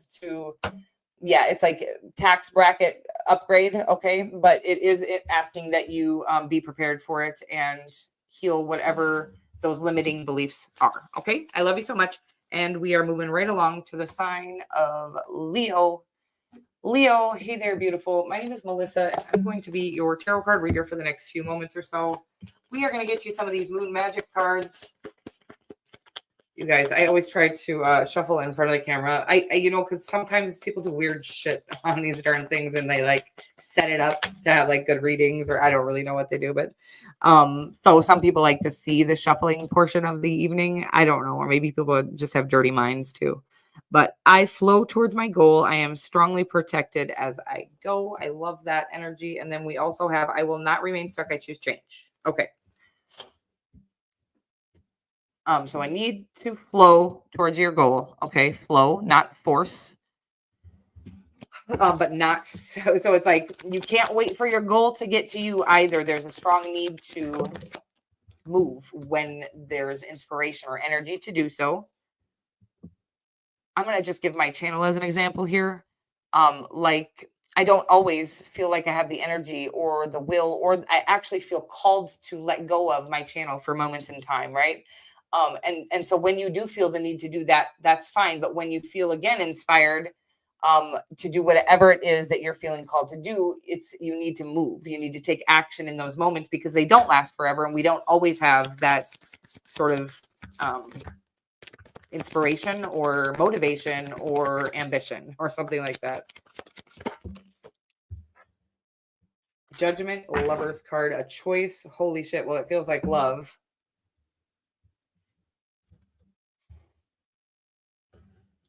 [SPEAKER 1] It's like tax bracket upgrade. Okay, but it is asking that you be prepared for it and heal whatever those limiting beliefs are. Okay. I love you so much. And we are moving right along to the sign of Leo. Leo, hey there, beautiful. My name is Melissa. And I'm going to be your tarot card reader for the next few moments or so. We are going to get you some of these moon magic cards. You guys, I always try to shuffle in front of the camera. I because sometimes people do weird shit on these darn things and they like set it up to have like good readings, or I don't really know what they do, but so some people like to see the shuffling portion of the evening. I don't know, or maybe people just have dirty minds too. But I flow towards my goal. I am strongly protected as I go. I love that energy. And then we also have I will not remain stuck. I choose change. Okay. So I need to flow towards your goal. Okay, flow, not force. But not so it's like you can't wait for your goal to get to you either. There's a strong need to move when there's inspiration or energy to do so. I'm going to just give my channel as an example here. Like I don't always feel like I have the energy or the will, or I actually feel called to let go of my channel for moments in time, right? And so when you do feel the need to do that, that's fine. But when you feel again inspired to do whatever it is that you're feeling called to do, you need to move. You need to take action in those moments because they don't last forever, and we don't always have that sort of inspiration or motivation or ambition or something like that. Judgment, Lover's card, a choice. Holy shit. Well, it feels like love.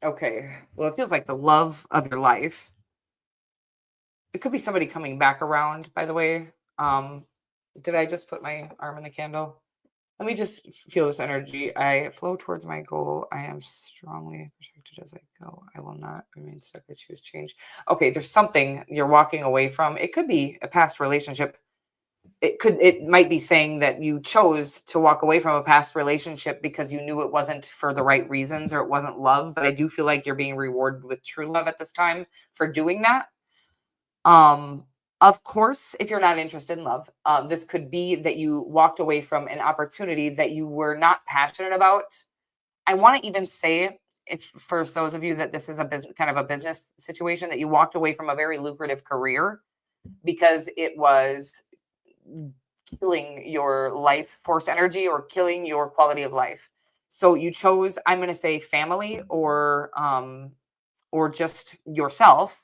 [SPEAKER 1] Okay. Well, it feels like the love of your life. It could be somebody coming back around, by the way. Did I just put my arm in the candle? Let me just feel this energy. I flow towards my goal. I am strongly protected as I go. I will not remain stuck. I choose change. Okay, there's something you're walking away from. It could be a past relationship. It might be saying that you chose to walk away from a past relationship because you knew it wasn't for the right reasons or it wasn't love. But I do feel like you're being rewarded with true love at this time for doing that. Of course, if you're not interested in love, this could be that you walked away from an opportunity that you were not passionate about. I want to even say, if for those of you that this is a business, kind of a business situation, that you walked away from a very lucrative career because it was killing your life force energy or killing your quality of life. So you chose, I'm going to say, family or just yourself.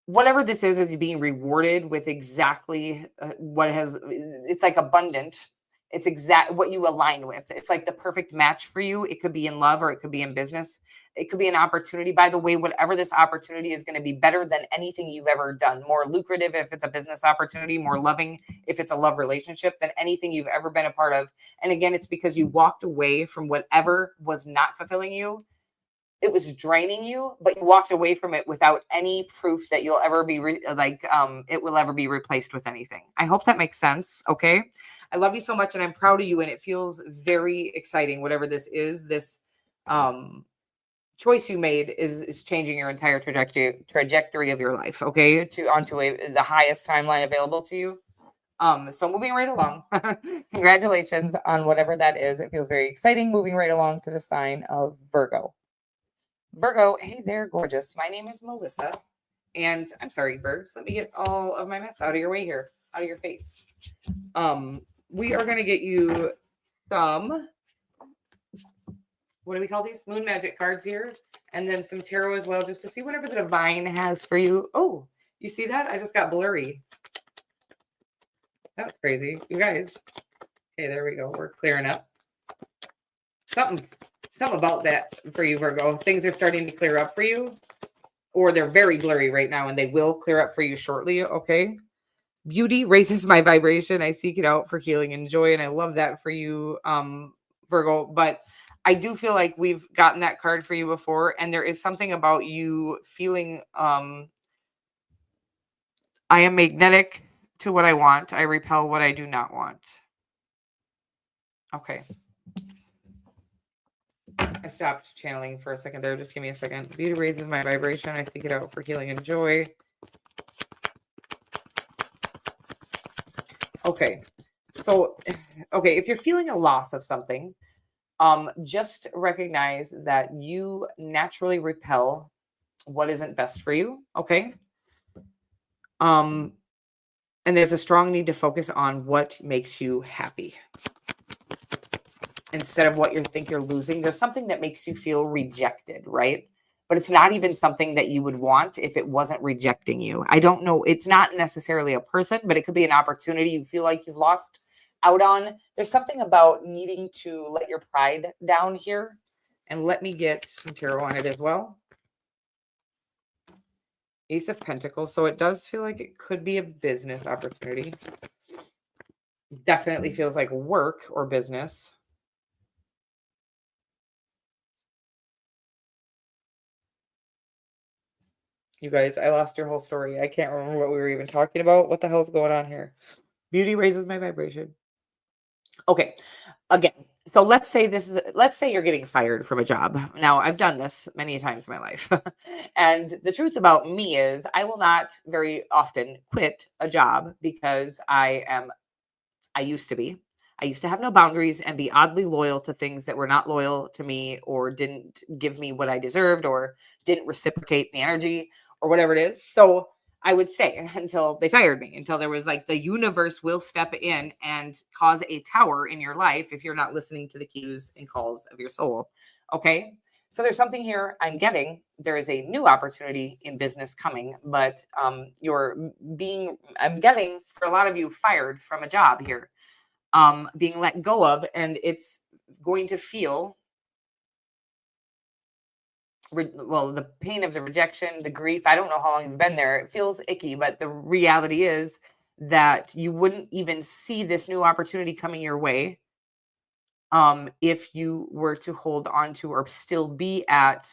[SPEAKER 1] Whatever this is being rewarded with exactly it's like abundant. It's exact what you align with. It's like the perfect match for you. It could be in love or it could be in business. It could be an opportunity. By the way, whatever this opportunity is going to be better than anything you've ever done. More lucrative if it's a business opportunity, more loving if it's a love relationship than anything you've ever been a part of. And again, it's because you walked away from whatever was not fulfilling you. It was draining you, but you walked away from it without any proof that you'll ever be it will ever be replaced with anything. I hope that makes sense. Okay. I love you so much and I'm proud of you. And it feels very exciting. Whatever this is, this choice you made is changing your entire trajectory of your life. Okay. Onto the highest timeline available to you. So moving right along, congratulations on whatever that is. It feels very exciting. Moving right along to the sign of Virgo. Virgo, hey there, gorgeous. My name is Melissa, and I'm sorry, birds. Let me get all of my mess out of your way here, out of your face. We are going to get you some, what do we call these? Moon magic cards here, and then some tarot as well, just to see whatever the divine has for you. Oh, you see that? I just got blurry. That was crazy. You guys. Okay, there we go. We're clearing up. Something about that for you, Virgo. Things are starting to clear up for you, or they're very blurry right now, and they will clear up for you shortly. Okay. Beauty raises my vibration. I seek it out for healing and joy, and I love that for you, Virgo. But I do feel like we've gotten that card for you before, and there is something about you feeling I am magnetic to what I want. I repel what I do not want. Okay. I stopped channeling for a second there. Just give me a second. Beauty raises my vibration. I seek it out for healing and joy. Okay. So, okay, if you're feeling a loss of something, just recognize that you naturally repel what isn't best for you. Okay. Um, and there's a strong need to focus on what makes you happy instead of what you think you're losing. There's something that makes you feel rejected, right? But it's not even something that you would want if it wasn't rejecting you. I don't know. It's not necessarily a person, but it could be an opportunity you feel like you've lost out on. There's something about needing to let your pride down here. And let me get some tarot on it as well. Ace of Pentacles. So it does feel like it could be a business opportunity. Definitely feels like work or business. You guys, I lost your whole story. I can't remember what we were even talking about. What the hell's going on here? Beauty raises my vibration. Okay. Again, so let's say you're getting fired from a job. Now, I've done this many times in my life. And the truth about me is I will not very often quit a job because I used to be. I used to have no boundaries and be oddly loyal to things that were not loyal to me or didn't give me what I deserved or didn't reciprocate the energy or whatever it is. So I would stay until they fired me, until there was like the universe will step in and cause a tower in your life if you're not listening to the cues and calls of your soul. Okay. So there's something here I'm getting. There is a new opportunity in business coming, but I'm getting for a lot of you fired from a job here, being let go of, and it's going to feel well, the pain of the rejection, the grief. I don't know how long you've been there. It feels icky, but the reality is that you wouldn't even see this new opportunity coming your way if you were to hold on to or still be at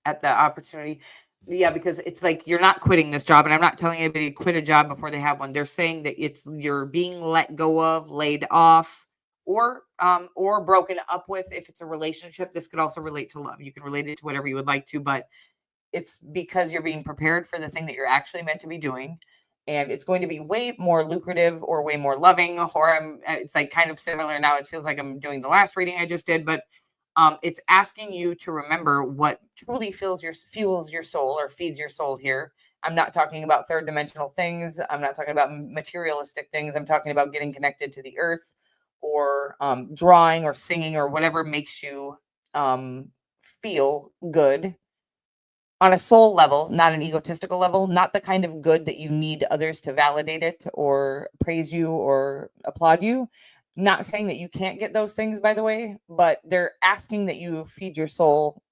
[SPEAKER 1] the opportunity. Yeah, because it's like you're not quitting this job, and I'm not telling anybody to quit a job before they have one. They're saying that you're being let go of, laid off, or broken up with. If it's a relationship, this could also relate to love. You can relate it to whatever you would like to, but it's because you're being prepared for the thing that you're actually meant to be doing. And it's going to be way more lucrative or way more loving, or it's like kind of similar. Now it feels like I'm doing the last reading I just did, but it's asking you to remember what truly fuels your soul or feeds your soul here. I'm not talking about third dimensional things. I'm not talking about materialistic things. I'm talking about getting connected to the earth, or drawing or singing or whatever makes you feel good on a soul level, not an egotistical level, not the kind of good that you need others to validate it or praise you or applaud you. Not saying that you can't get those things, by the way, but they're asking that you feed your soul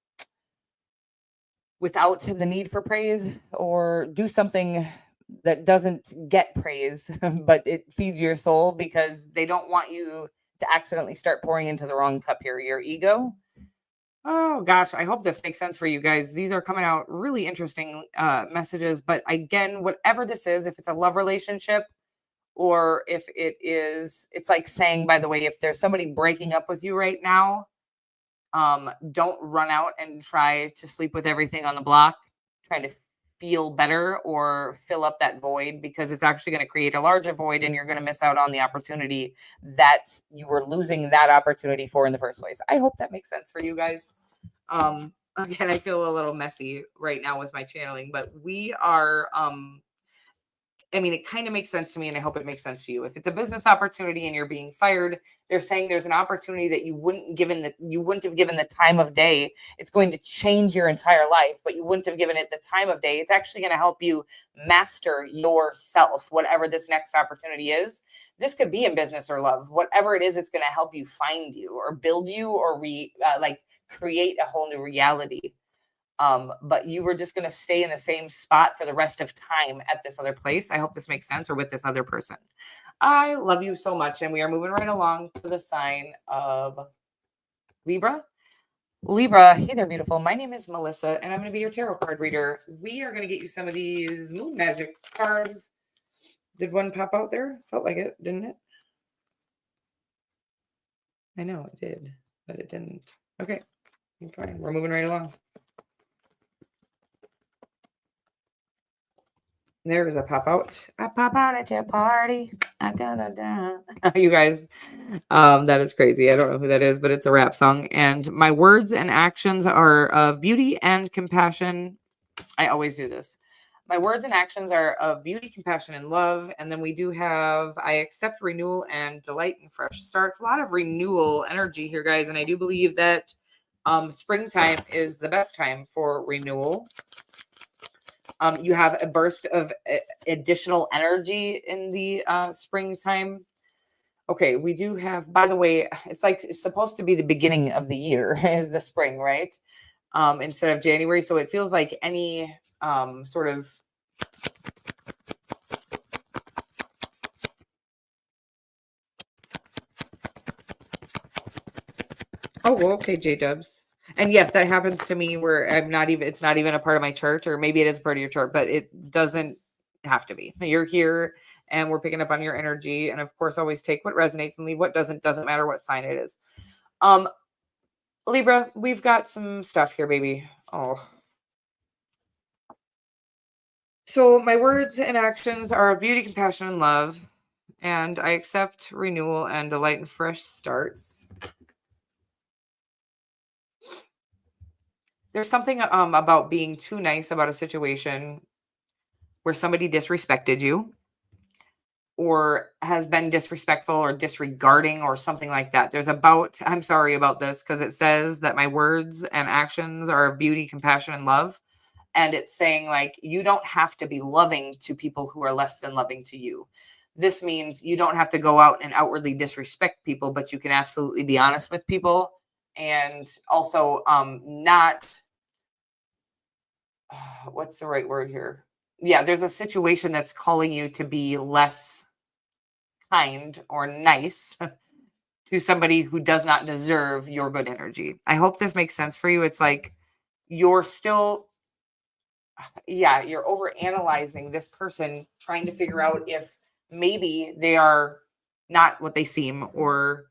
[SPEAKER 1] without the need for praise, or do something that doesn't get praise, but it feeds your soul, because they don't want you to accidentally start pouring into the wrong cup here, your ego. Oh gosh, I hope this makes sense for you guys. These are coming out really interesting messages. But again, whatever this is, if it's a love relationship, or if it's like saying, by the way, if there's somebody breaking up with you right now, don't run out and try to sleep with everything on the block, trying to feel better or fill up that void, because it's actually going to create a larger void and you're going to miss out on the opportunity that you were losing that opportunity for in the first place. I hope that makes sense for you guys. Again, I feel a little messy right now with my channeling, but we are I mean, it kind of makes sense to me, and I hope it makes sense to you. If it's a business opportunity and you're being fired, they're saying there's an opportunity that you wouldn't have given the time of day. It's going to change your entire life, but you wouldn't have given it the time of day. It's actually going to help you master yourself, whatever this next opportunity is. This could be in business or love. Whatever it is, it's going to help you find you or build you or create a whole new reality. But you were just going to stay in the same spot for the rest of time at this other place. I hope this makes sense, or with this other person. I love you so much. And we are moving right along to the sign of Libra. Libra, hey there, beautiful. My name is Melissa, and I'm going to be your tarot card reader. We are going to get you some of these moon magic cards. Did one pop out there? Felt like it, didn't it? I know it did, but it didn't. Okay, fine. We're moving right along. There's a pop out. I pop out at your party. I gotta You guys, that is crazy. I don't know who that is, but it's a rap song. And my words and actions are of beauty and compassion. I always do this. My words and actions are of beauty, compassion, and love. And then we do have I accept renewal and delight in fresh starts. A lot of renewal energy here, guys. And I do believe that springtime is the best time for renewal. You have a burst of additional energy in the springtime. Okay, we do have, by the way, it's supposed to be the beginning of the year is the spring, right? Instead of January. So it feels like any sort of okay, J-Dubs. And yes, that happens to me where it's not even a part of my chart, or maybe it is part of your chart, but it doesn't have to be. You're here and we're picking up on your energy. And of course, always take what resonates and leave what doesn't matter what sign it is. Libra, we've got some stuff here, baby. Oh. So my words and actions are beauty, compassion, and love. And I accept renewal and delight in fresh starts. There's something about being too nice about a situation where somebody disrespected you or has been disrespectful or disregarding or something like that. I'm sorry about this because it says that my words and actions are of beauty, compassion, and love. And it's saying like, you don't have to be loving to people who are less than loving to you. This means you don't have to go out and outwardly disrespect people, but you can absolutely be honest with people. And also not, what's the right word here? Yeah, there's a situation that's calling you to be less kind or nice to somebody who does not deserve your good energy. I hope this makes sense for you. It's like you're still, you're over analyzing this person, trying to figure out if maybe they are not what they seem, or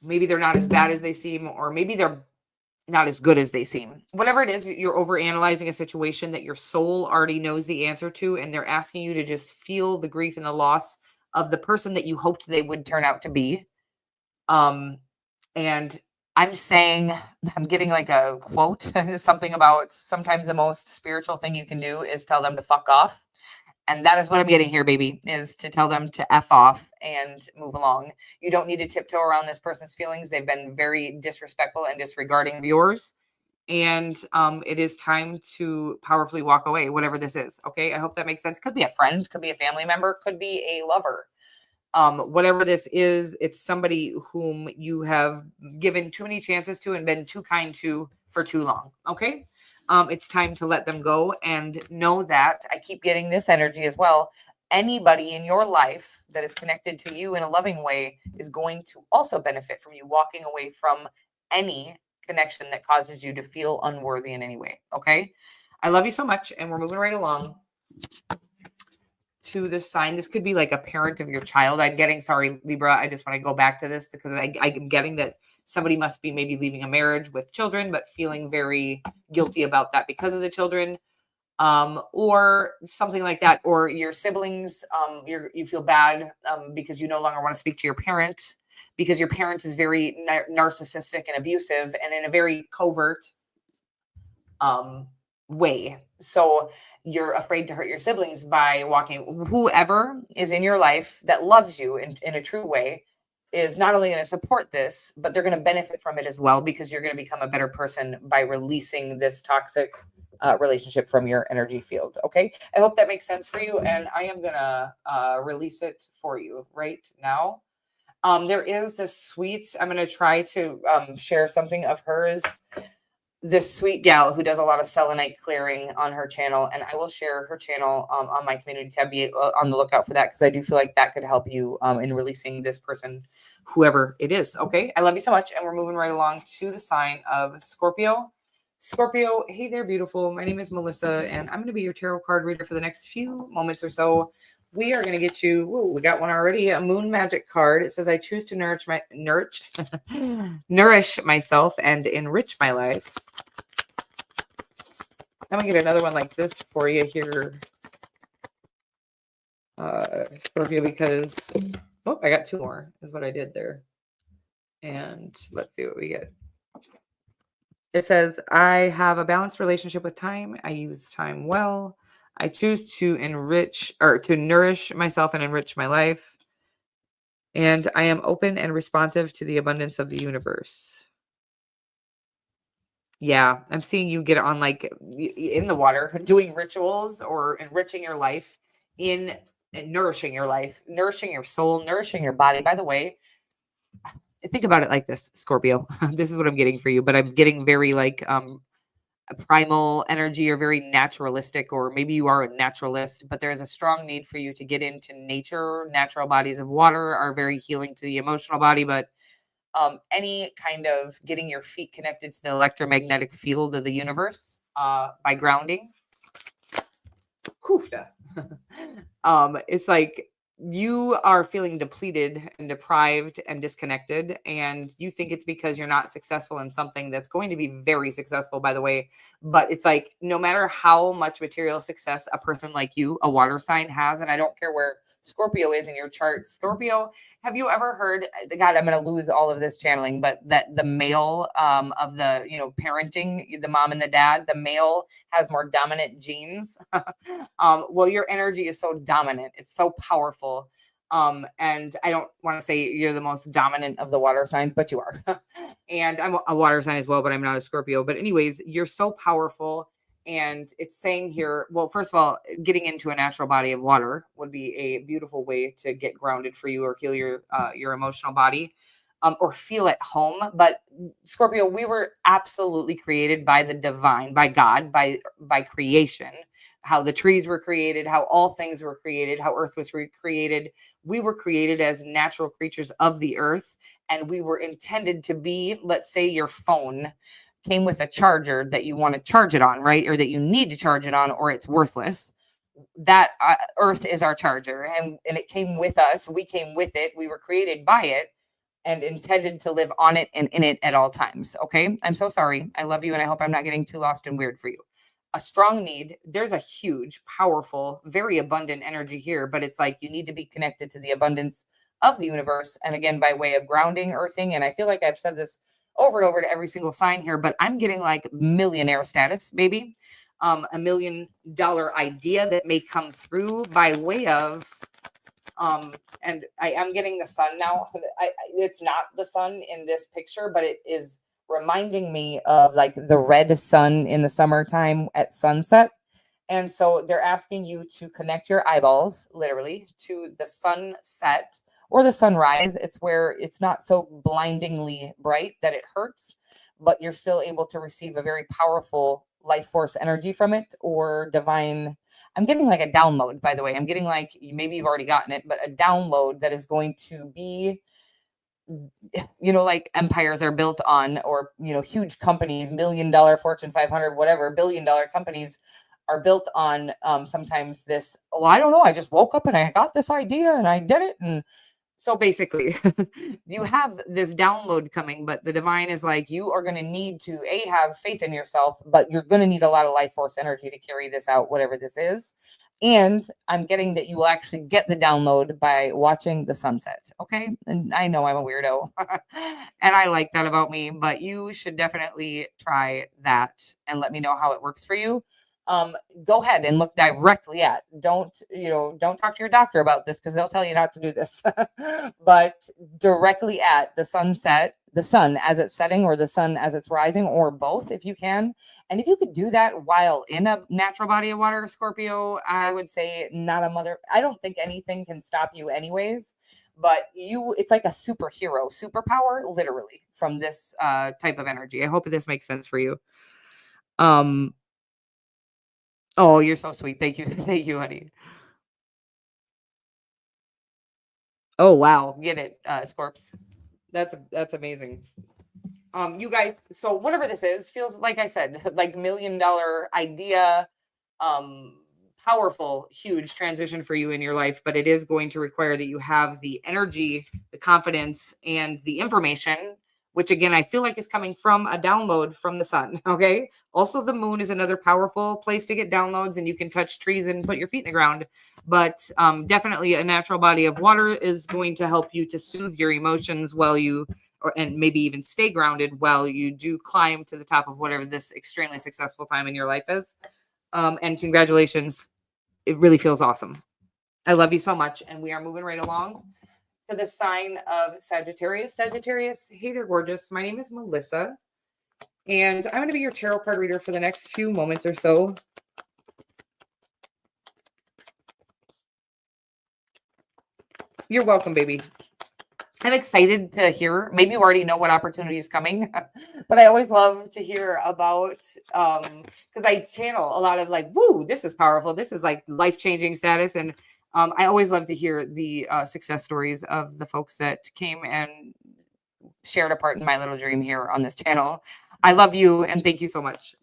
[SPEAKER 1] maybe they're not as bad as they seem, or maybe they're not as good as they seem. Whatever it is, you're over analyzing a situation that your soul already knows the answer to, and they're asking you to just feel the grief and the loss of the person that you hoped they would turn out to be. And I'm getting like a quote, something about sometimes the most spiritual thing you can do is tell them to fuck off. And that is what I'm getting here, baby, is to tell them to F off and move along. You don't need to tiptoe around this person's feelings. They've been very disrespectful and disregarding of yours. And it is time to powerfully walk away, whatever this is. Okay, I hope that makes sense. Could be a friend, could be a family member, could be a lover. Whatever this is, it's somebody whom you have given too many chances to and been too kind to for too long. Okay. It's time to let them go and know that I keep getting this energy as well. Anybody in your life that is connected to you in a loving way is going to also benefit from you walking away from any connection that causes you to feel unworthy in any way. Okay. I love you so much. And we're moving right along to this sign. This could be like a parent of your child. I'm getting, sorry, Libra, I just want to go back to this because I'm getting that somebody must be maybe leaving a marriage with children, but feeling very guilty about that because of the children, or something like that. Or your siblings, you feel bad because you no longer want to speak to your parent because your parent is very narcissistic and abusive and in a very covert way. So you're afraid to hurt your siblings by walking. Whoever is in your life that loves you in a true way is not only going to support this, but they're going to benefit from it as well, because you're going to become a better person by releasing this toxic relationship from your energy field. Okay. I hope that makes sense for you. And I am going to release it for you right now. There is this sweet, I'm going to try to share something of hers. This sweet gal who does a lot of selenite clearing on her channel, and I will share her channel on my community tab. Be on the lookout for that, because I do feel like that could help you in releasing this person, whoever it is. Okay, I love you so much, and we're moving right along to the sign of Scorpio. Scorpio, hey there, beautiful. My name is Melissa, and I'm going to be your tarot card reader for the next few moments or so. We are going to get you, we got one already, a moon magic card. It says, I choose to nourish myself and enrich my life. I'm gonna get another one like this for you here, Scorpio, because I got two more is what I did there. And let's see what we get. It says, I have a balanced relationship with time. I use time well. I choose to nourish myself and enrich my life. And I am open and responsive to the abundance of the universe. Yeah, I'm seeing you get on like in the water, doing rituals or enriching your life in nourishing your life, nourishing your soul, nourishing your body. By the way, think about it like this, Scorpio. This is what I'm getting for you, but I'm getting very like a primal energy or very naturalistic, or maybe you are a naturalist, but there's a strong need for you to get into nature. Natural bodies of water are very healing to the emotional body, but any kind of getting your feet connected to the electromagnetic field of the universe by grounding. It's like you are feeling depleted and deprived and disconnected, and you think it's because you're not successful in something that's going to be very successful, by the way. But it's like no matter how much material success a person like you, a water sign, has, and I don't care where Scorpio is in your chart. Scorpio, have you ever heard, God, I'm going to lose all of this channeling, but that the male of the, parenting, the mom and the dad, the male has more dominant genes. Well, your energy is so dominant. It's so powerful. And I don't want to say you're the most dominant of the water signs, but you are. And I'm a water sign as well, but I'm not a Scorpio. But anyways, you're so powerful. And it's saying here, well, first of all, getting into a natural body of water would be a beautiful way to get grounded for you or heal your emotional body, or feel at home. But Scorpio, we were absolutely created by the divine, by God, by creation. How the trees were created, how all things were created, how earth was created. We were created as natural creatures of the earth, and we were intended to be, let's say your phone came with a charger that you want to charge it on, right? Or that you need to charge it on, or it's worthless. That earth is our charger, and it came with us. We came with it. We were created by it and intended to live on it and in it at all times. Okay. I'm so sorry. I love you. And I hope I'm not getting too lost and weird for you. A strong need. There's a huge, powerful, very abundant energy here, but it's like you need to be connected to the abundance of the universe. And again, by way of grounding, earthing. And I feel like I've said this over and over to every single sign here, but I'm getting like millionaire status, maybe $1 million idea that may come through by way of, and I am getting the sun now. It's not the sun in this picture, but it is reminding me of like the red sun in the summertime at sunset. And so they're asking you to connect your eyeballs literally to the sunset or the sunrise. It's where it's not so blindingly bright that it hurts, but you're still able to receive a very powerful life force energy from it, or divine. I'm getting like a download, by the way. I'm getting like, maybe you've already gotten it, but a download that is going to be, like empires are built on, or, huge companies, $1 million, Fortune 500, whatever, $1 billion companies are built on sometimes this, I don't know, I just woke up and I got this idea and I did it. And so basically, you have this download coming, but the divine is like, you are going to need to have faith in yourself, but you're going to need a lot of life force energy to carry this out, whatever this is. And I'm getting that you will actually get the download by watching the sunset. Okay. And I know I'm a weirdo and I like that about me, but you should definitely try that and let me know how it works for you. Go ahead and look directly at, don't talk to your doctor about this because they'll tell you not to do this, but directly at the sunset, the sun as it's setting or the sun as it's rising, or both if you can. And if you could do that while in a natural body of water, Scorpio, I would say I don't think anything can stop you anyways, but it's like a superpower, literally, from this type of energy. I hope this makes sense for you. Oh, you're so sweet. Thank you. Thank you, honey. Oh, wow. Get it, Scorps. That's amazing. You guys, so whatever this is, feels like I said, like $1 million idea, powerful, huge transition for you in your life, but it is going to require that you have the energy, the confidence, and the information which again, I feel like is coming from a download from the sun. Okay. Also, the moon is another powerful place to get downloads, and you can touch trees and put your feet in the ground. But definitely a natural body of water is going to help you to soothe your emotions while you, and maybe even stay grounded while you do climb to the top of whatever this extremely successful time in your life is. And congratulations. It really feels awesome. I love you so much. And we are moving right along to the sign of Sagittarius. Sagittarius, hey there, gorgeous. My name is Melissa, and I'm going to be your tarot card reader for the next few moments or so. You're welcome, baby. I'm excited to hear. Maybe you already know what opportunity is coming, but I always love to hear about, because I channel a lot of like, woo, this is powerful. This is like life-changing status. And I always love to hear the success stories of the folks that came and shared a part in my little dream here on this channel. I love you and thank you so much.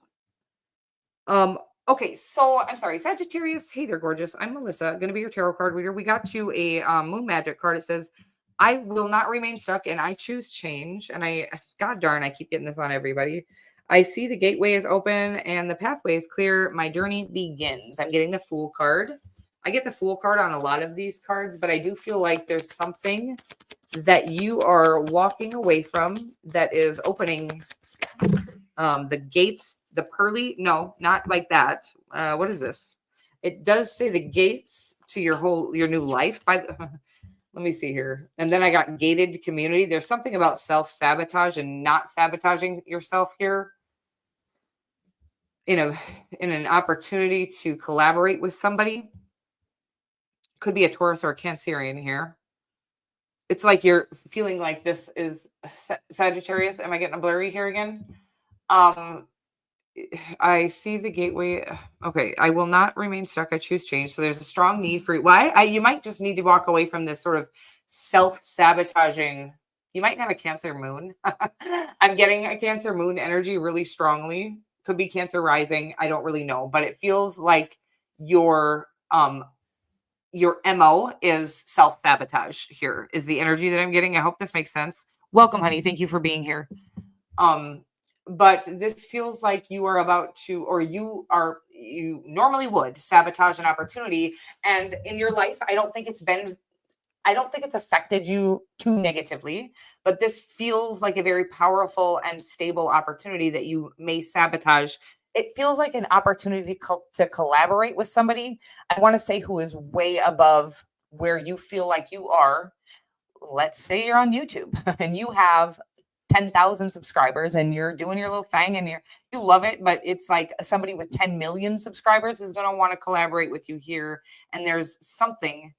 [SPEAKER 1] Okay, so I'm sorry, Sagittarius. Hey there, gorgeous. I'm Melissa, going to be your tarot card reader. We got you a moon magic card. It says, I will not remain stuck and I choose change. And God darn, I keep getting this on everybody. I see the gateway is open and the pathway is clear. My journey begins. I'm getting the Fool card. I get the Fool card on a lot of these cards, but I do feel like there's something that you are walking away from that is opening the gates, the pearly. No, not like that. What is this? It does say the gates to your new life. Let me see here. And then I got gated community. There's something about self-sabotage and not sabotaging yourself here. In an opportunity to collaborate with somebody. Could be a Taurus or a Cancerian here. It's like you're feeling like this is Sagittarius. Am I getting a blurry here again? I see the gateway. Okay, I will not remain stuck. I choose change. So there's a strong need for you might just need to walk away from this sort of self-sabotaging. You might have a Cancer moon. I'm getting a Cancer moon energy really strongly. Could be Cancer rising. I don't really know, but it feels like your MO is self-sabotage here is the energy that I'm getting. I hope this makes sense. Welcome, honey. Thank you for being here. But this feels like you are about to, or you normally would sabotage an opportunity. And in your life, I don't think it's affected you too negatively, but this feels like a very powerful and stable opportunity that you may sabotage. It feels like an opportunity to collaborate with somebody, I want to say, who is way above where you feel like you are. Let's say you're on YouTube and you have 10,000 subscribers and you're doing your little thing and you love it, but it's like somebody with 10 million subscribers is going to want to collaborate with you here. And there's something,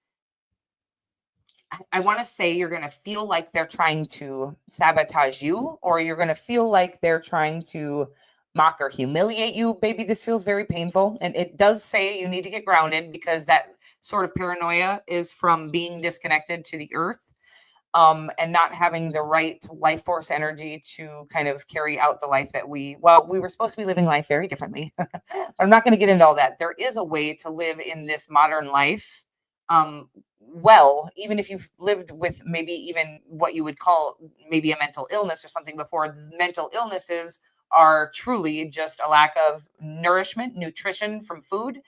[SPEAKER 1] I want to say, you're going to feel like they're trying to sabotage you, or you're going to feel like they're trying to mock or humiliate you. Baby, this feels very painful. And it does say you need to get grounded, because that sort of paranoia is from being disconnected to the earth. And not having the right life force energy to kind of carry out the life that we were supposed to be living life very differently. I'm not going to get into all that. There is a way to live in this modern life. Even if you've lived with maybe even what you would call maybe a mental illness or something before. Mental illnesses are truly just a lack of nourishment, nutrition from food.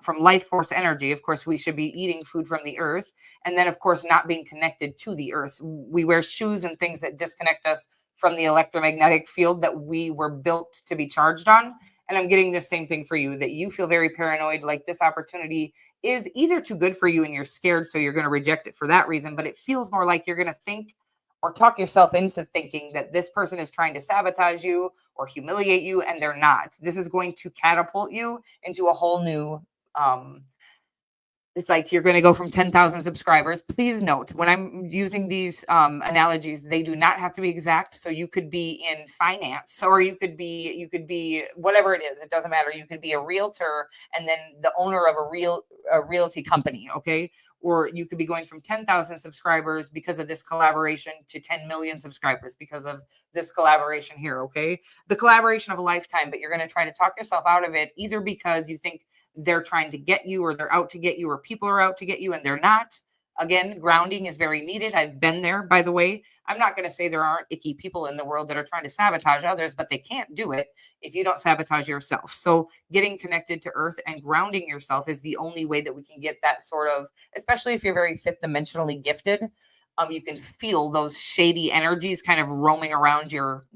[SPEAKER 1] From life force energy. Of course, we should be eating food from the earth. And then, of course, not being connected to the earth. We wear shoes and things that disconnect us from the electromagnetic field that we were built to be charged on. And I'm getting the same thing for you, that you feel very paranoid, like this opportunity is either too good for you and you're scared, so you're going to reject it for that reason. But it feels more like you're going to think or talk yourself into thinking that this person is trying to sabotage you or humiliate you, and they're not. This is going to catapult you into a whole new, it's like you're going to go from 10,000 subscribers. Please note, when I'm using these analogies, they do not have to be exact. So you could be in finance, or you could be whatever it is. It doesn't matter. You could be a realtor and then the owner of a realty company. Okay. Or you could be going from 10,000 subscribers because of this collaboration to 10 million subscribers because of this collaboration here. Okay. The collaboration of a lifetime, but you're going to try to talk yourself out of it, either because you think they're trying to get you, or they're out to get you, or people are out to get you and they're not. Again, grounding is very needed. I've been there, by the way. I'm not going to say there aren't icky people in the world that are trying to sabotage others, but they can't do it if you don't sabotage yourself. So getting connected to earth and grounding yourself is the only way that we can get that sort of, especially if you're very fifth dimensionally gifted. You can feel those shady energies kind of roaming around your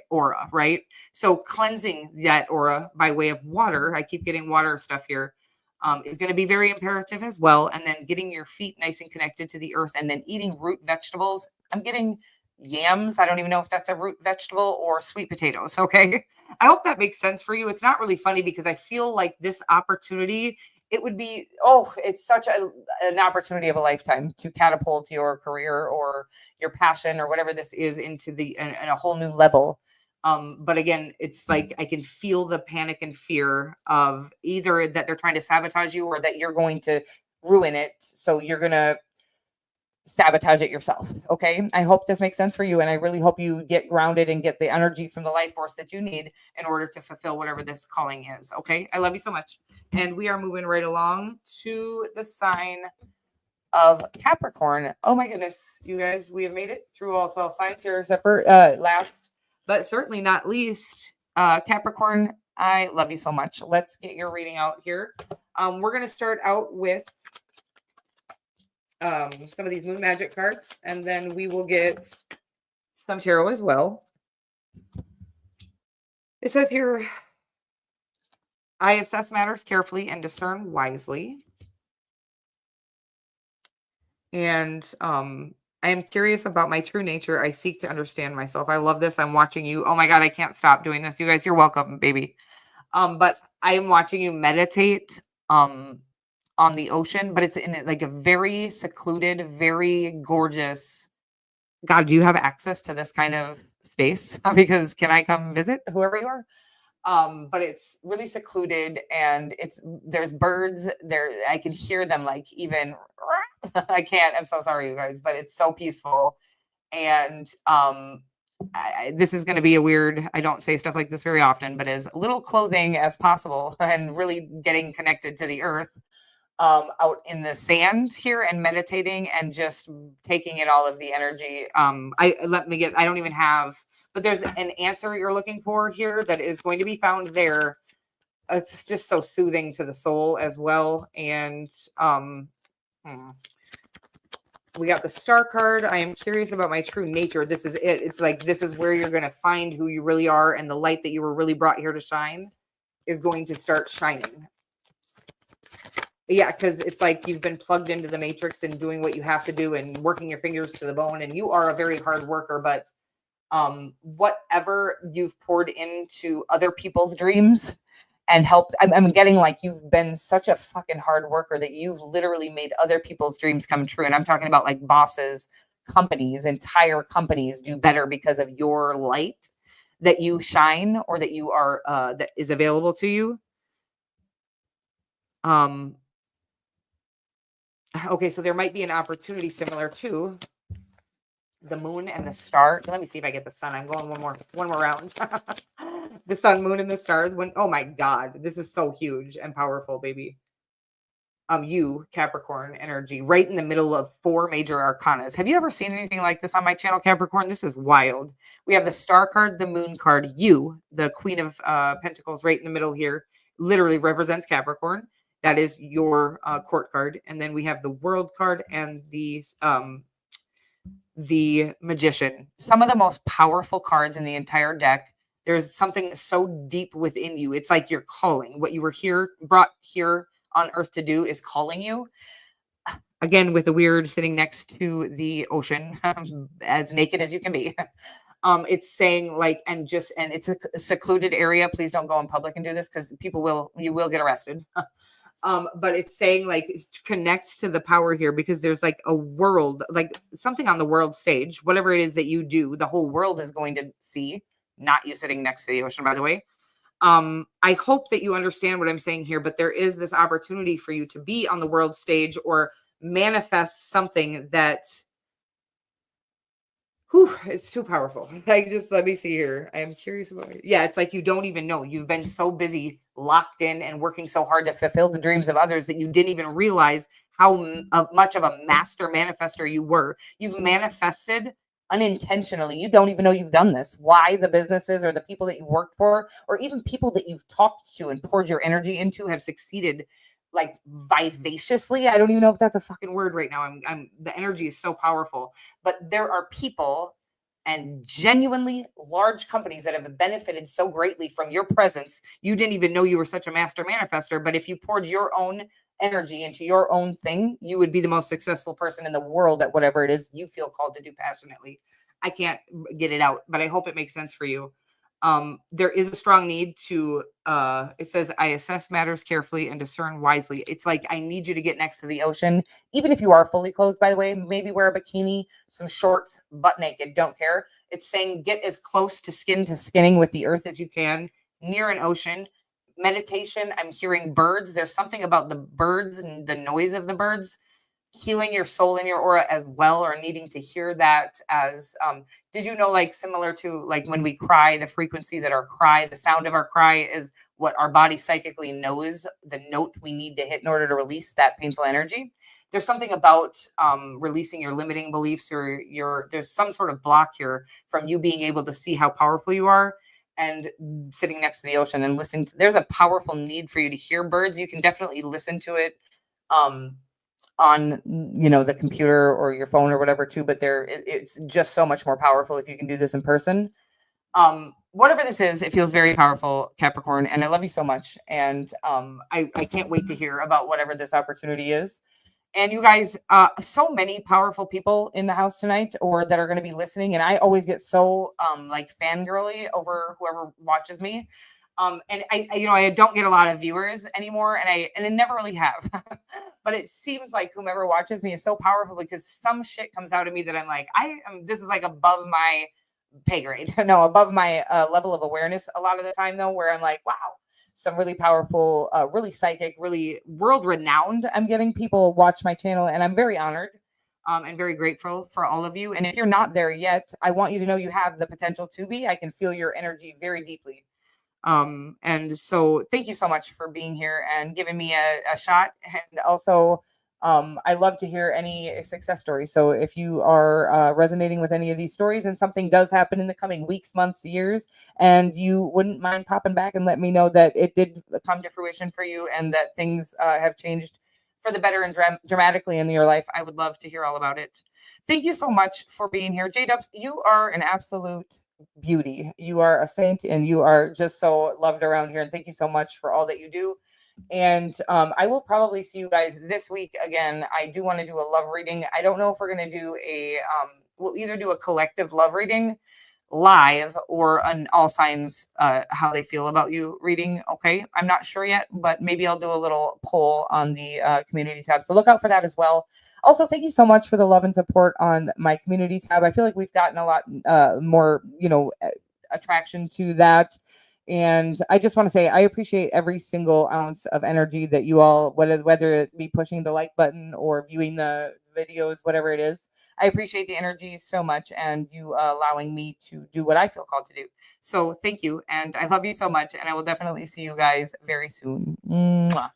[SPEAKER 1] aura, right? So cleansing that aura by way of water, I keep getting water stuff here, is going to be very imperative as well. And then getting your feet nice and connected to the earth, and then eating root vegetables. I'm getting yams. I don't even know if that's a root vegetable, or sweet potatoes. Okay. I hope that makes sense for you. It's not really funny because I feel like this opportunity, it would be, it's such an opportunity of a lifetime to catapult your career or your passion or whatever this is into in a whole new level. But again, it's like I can feel the panic and fear of either that they're trying to sabotage you or that you're going to ruin it. So you're going to sabotage it yourself. Okay. I hope this makes sense for you. And I really hope you get grounded and get the energy from the life force that you need in order to fulfill whatever this calling is. Okay. I love you so much. And we are moving right along to the sign of Capricorn. Oh my goodness, you guys, we have made it through all 12 signs here, except for last, but certainly not least, Capricorn. I love you so much. Let's get your reading out here. We're going to start out with some of these moon magic cards, and then we will get some tarot as well. It says here, I assess matters carefully and discern wisely. And I am curious about my true nature. I seek to understand myself. I love this. I'm watching you. Oh my God, I can't stop doing this. You guys, you're welcome, baby. But I am watching you meditate on the ocean, but it's in like a very secluded, very gorgeous. God, do you have access to this kind of space? Because can I come visit, whoever you are? But it's really secluded, and there's birds there. I can hear them, like, even I can't, I'm so sorry, you guys, but it's so peaceful. And this is going to be a weird, I don't say stuff like this very often, but as little clothing as possible and really getting connected to the earth, out in the sand here and meditating and just taking in all of the energy. I don't even have, but there's an answer you're looking for here that is going to be found there. It's just so soothing to the soul as well. And we got the star card. I am curious about my true nature. This is it. It's like, this is where you're going to find who you really are, and the light that you were really brought here to shine is going to start shining. Yeah, because it's like you've been plugged into the matrix and doing what you have to do and working your fingers to the bone. And you are a very hard worker, but whatever you've poured into other people's dreams and helped, I'm getting like you've been such a fucking hard worker that you've literally made other people's dreams come true. And I'm talking about like bosses, companies, entire companies do better because of your light that you shine, or that you are, that is available to you. Okay, so there might be an opportunity similar to the moon and the star. Let me see if I get the sun. I'm going one more round. The sun, moon, and the stars. Oh my God, this is so huge and powerful, baby. You, Capricorn energy, right in the middle of 4 major arcanas. Have you ever seen anything like this on my channel, Capricorn? This is wild. We have the star card, the moon card, you, the Queen of Pentacles, right in the middle here, literally represents Capricorn. That is your court card. And then we have the world card and the magician. Some of the most powerful cards in the entire deck. There's something so deep within you. It's like you're calling. What you were brought here on earth to do is calling you. Again, with the weird sitting next to the ocean, as naked as you can be. It's saying like, and it's a secluded area. Please don't go in public and do this, because you will get arrested. But it's saying like connect to the power here, because there's like a world, like something on the world stage, whatever it is that you do, the whole world is going to see, not you sitting next to the ocean, by the way. I hope that you understand what I'm saying here, but there is this opportunity for you to be on the world stage or manifest something that, it's too powerful. Let me see here. I am curious about it. Yeah, it's like you don't even know. You've been so busy locked in and working so hard to fulfill the dreams of others that you didn't even realize how much of a master manifester you were. You've manifested unintentionally. You don't even know you've done this. Why the businesses or the people that you worked for, or even people that you've talked to and poured your energy into, have succeeded like vivaciously. I don't even know if that's a fucking word right now. I'm the energy is so powerful. But there are people and genuinely large companies that have benefited so greatly from your presence. You didn't even know you were such a master manifester, but if you poured your own energy into your own thing, you would be the most successful person in the world at whatever it is you feel called to do passionately. I can't get it out, but I hope it makes sense for you. There is a strong need to, it says, I assess matters carefully and discern wisely. It's like, I need you to get next to the ocean, even if you are fully clothed, by the way. Maybe wear a bikini, some shorts, butt naked, don't care. It's saying get as close to skinning with the earth as you can, near an ocean. Meditation, I'm hearing birds. There's something about the birds and the noise of the birds healing your soul and your aura as well, or needing to hear that as did you know, like, similar to like when we cry, the frequency that our cry, the sound of our cry is what our body psychically knows the note we need to hit in order to release that painful energy. There's something about releasing your limiting beliefs, or there's some sort of block here from you being able to see how powerful you are, and sitting next to the ocean and listening to, there's a powerful need for you to hear birds. You can definitely listen to it on the computer or your phone or whatever too, but it's just so much more powerful if you can do this in person. Whatever this is, it feels very powerful, Capricorn, and I love you so much. And I can't wait to hear about whatever this opportunity is. And you guys, so many powerful people in the house tonight, or that are going to be listening, and I always get so like fangirly over whoever watches me. And I don't get a lot of viewers anymore, and I never really have. But it seems like whomever watches me is so powerful, because some shit comes out of me that I'm like, this is like above my pay grade. No, above my level of awareness a lot of the time, though, where I'm like, wow, some really powerful, really psychic, really world renowned. I'm getting people watch my channel, and I'm very honored. And very grateful for all of you. And if you're not there yet, I want you to know you have the potential to be. I can feel your energy very deeply. And so thank you so much for being here and giving me a shot. And also, I love to hear any success stories. So if you are resonating with any of these stories, and something does happen in the coming weeks, months, years, and you wouldn't mind popping back and let me know that it did come to fruition for you, and that things have changed for the better and dramatically in your life, I would love to hear all about it. Thank you so much for being here. J-Dubs, you are an absolute beauty. You are a saint, and you are just so loved around here. And thank you so much for all that you do. And I will probably see you guys this week again. I do want to do a love reading. I don't know if we're going to do we'll either do a collective love reading live, or an all signs how they feel about you reading. Okay, I'm not sure yet, but maybe I'll do a little poll on the community tab, so look out for that as well. Also, thank you so much for the love and support on my community tab. I feel like we've gotten a lot more attraction to that. And I just want to say I appreciate every single ounce of energy that you all, whether it be pushing the like button or viewing the videos, whatever it is. I appreciate the energy so much, and you allowing me to do what I feel called to do. So thank you. And I love you so much. And I will definitely see you guys very soon. Mwah.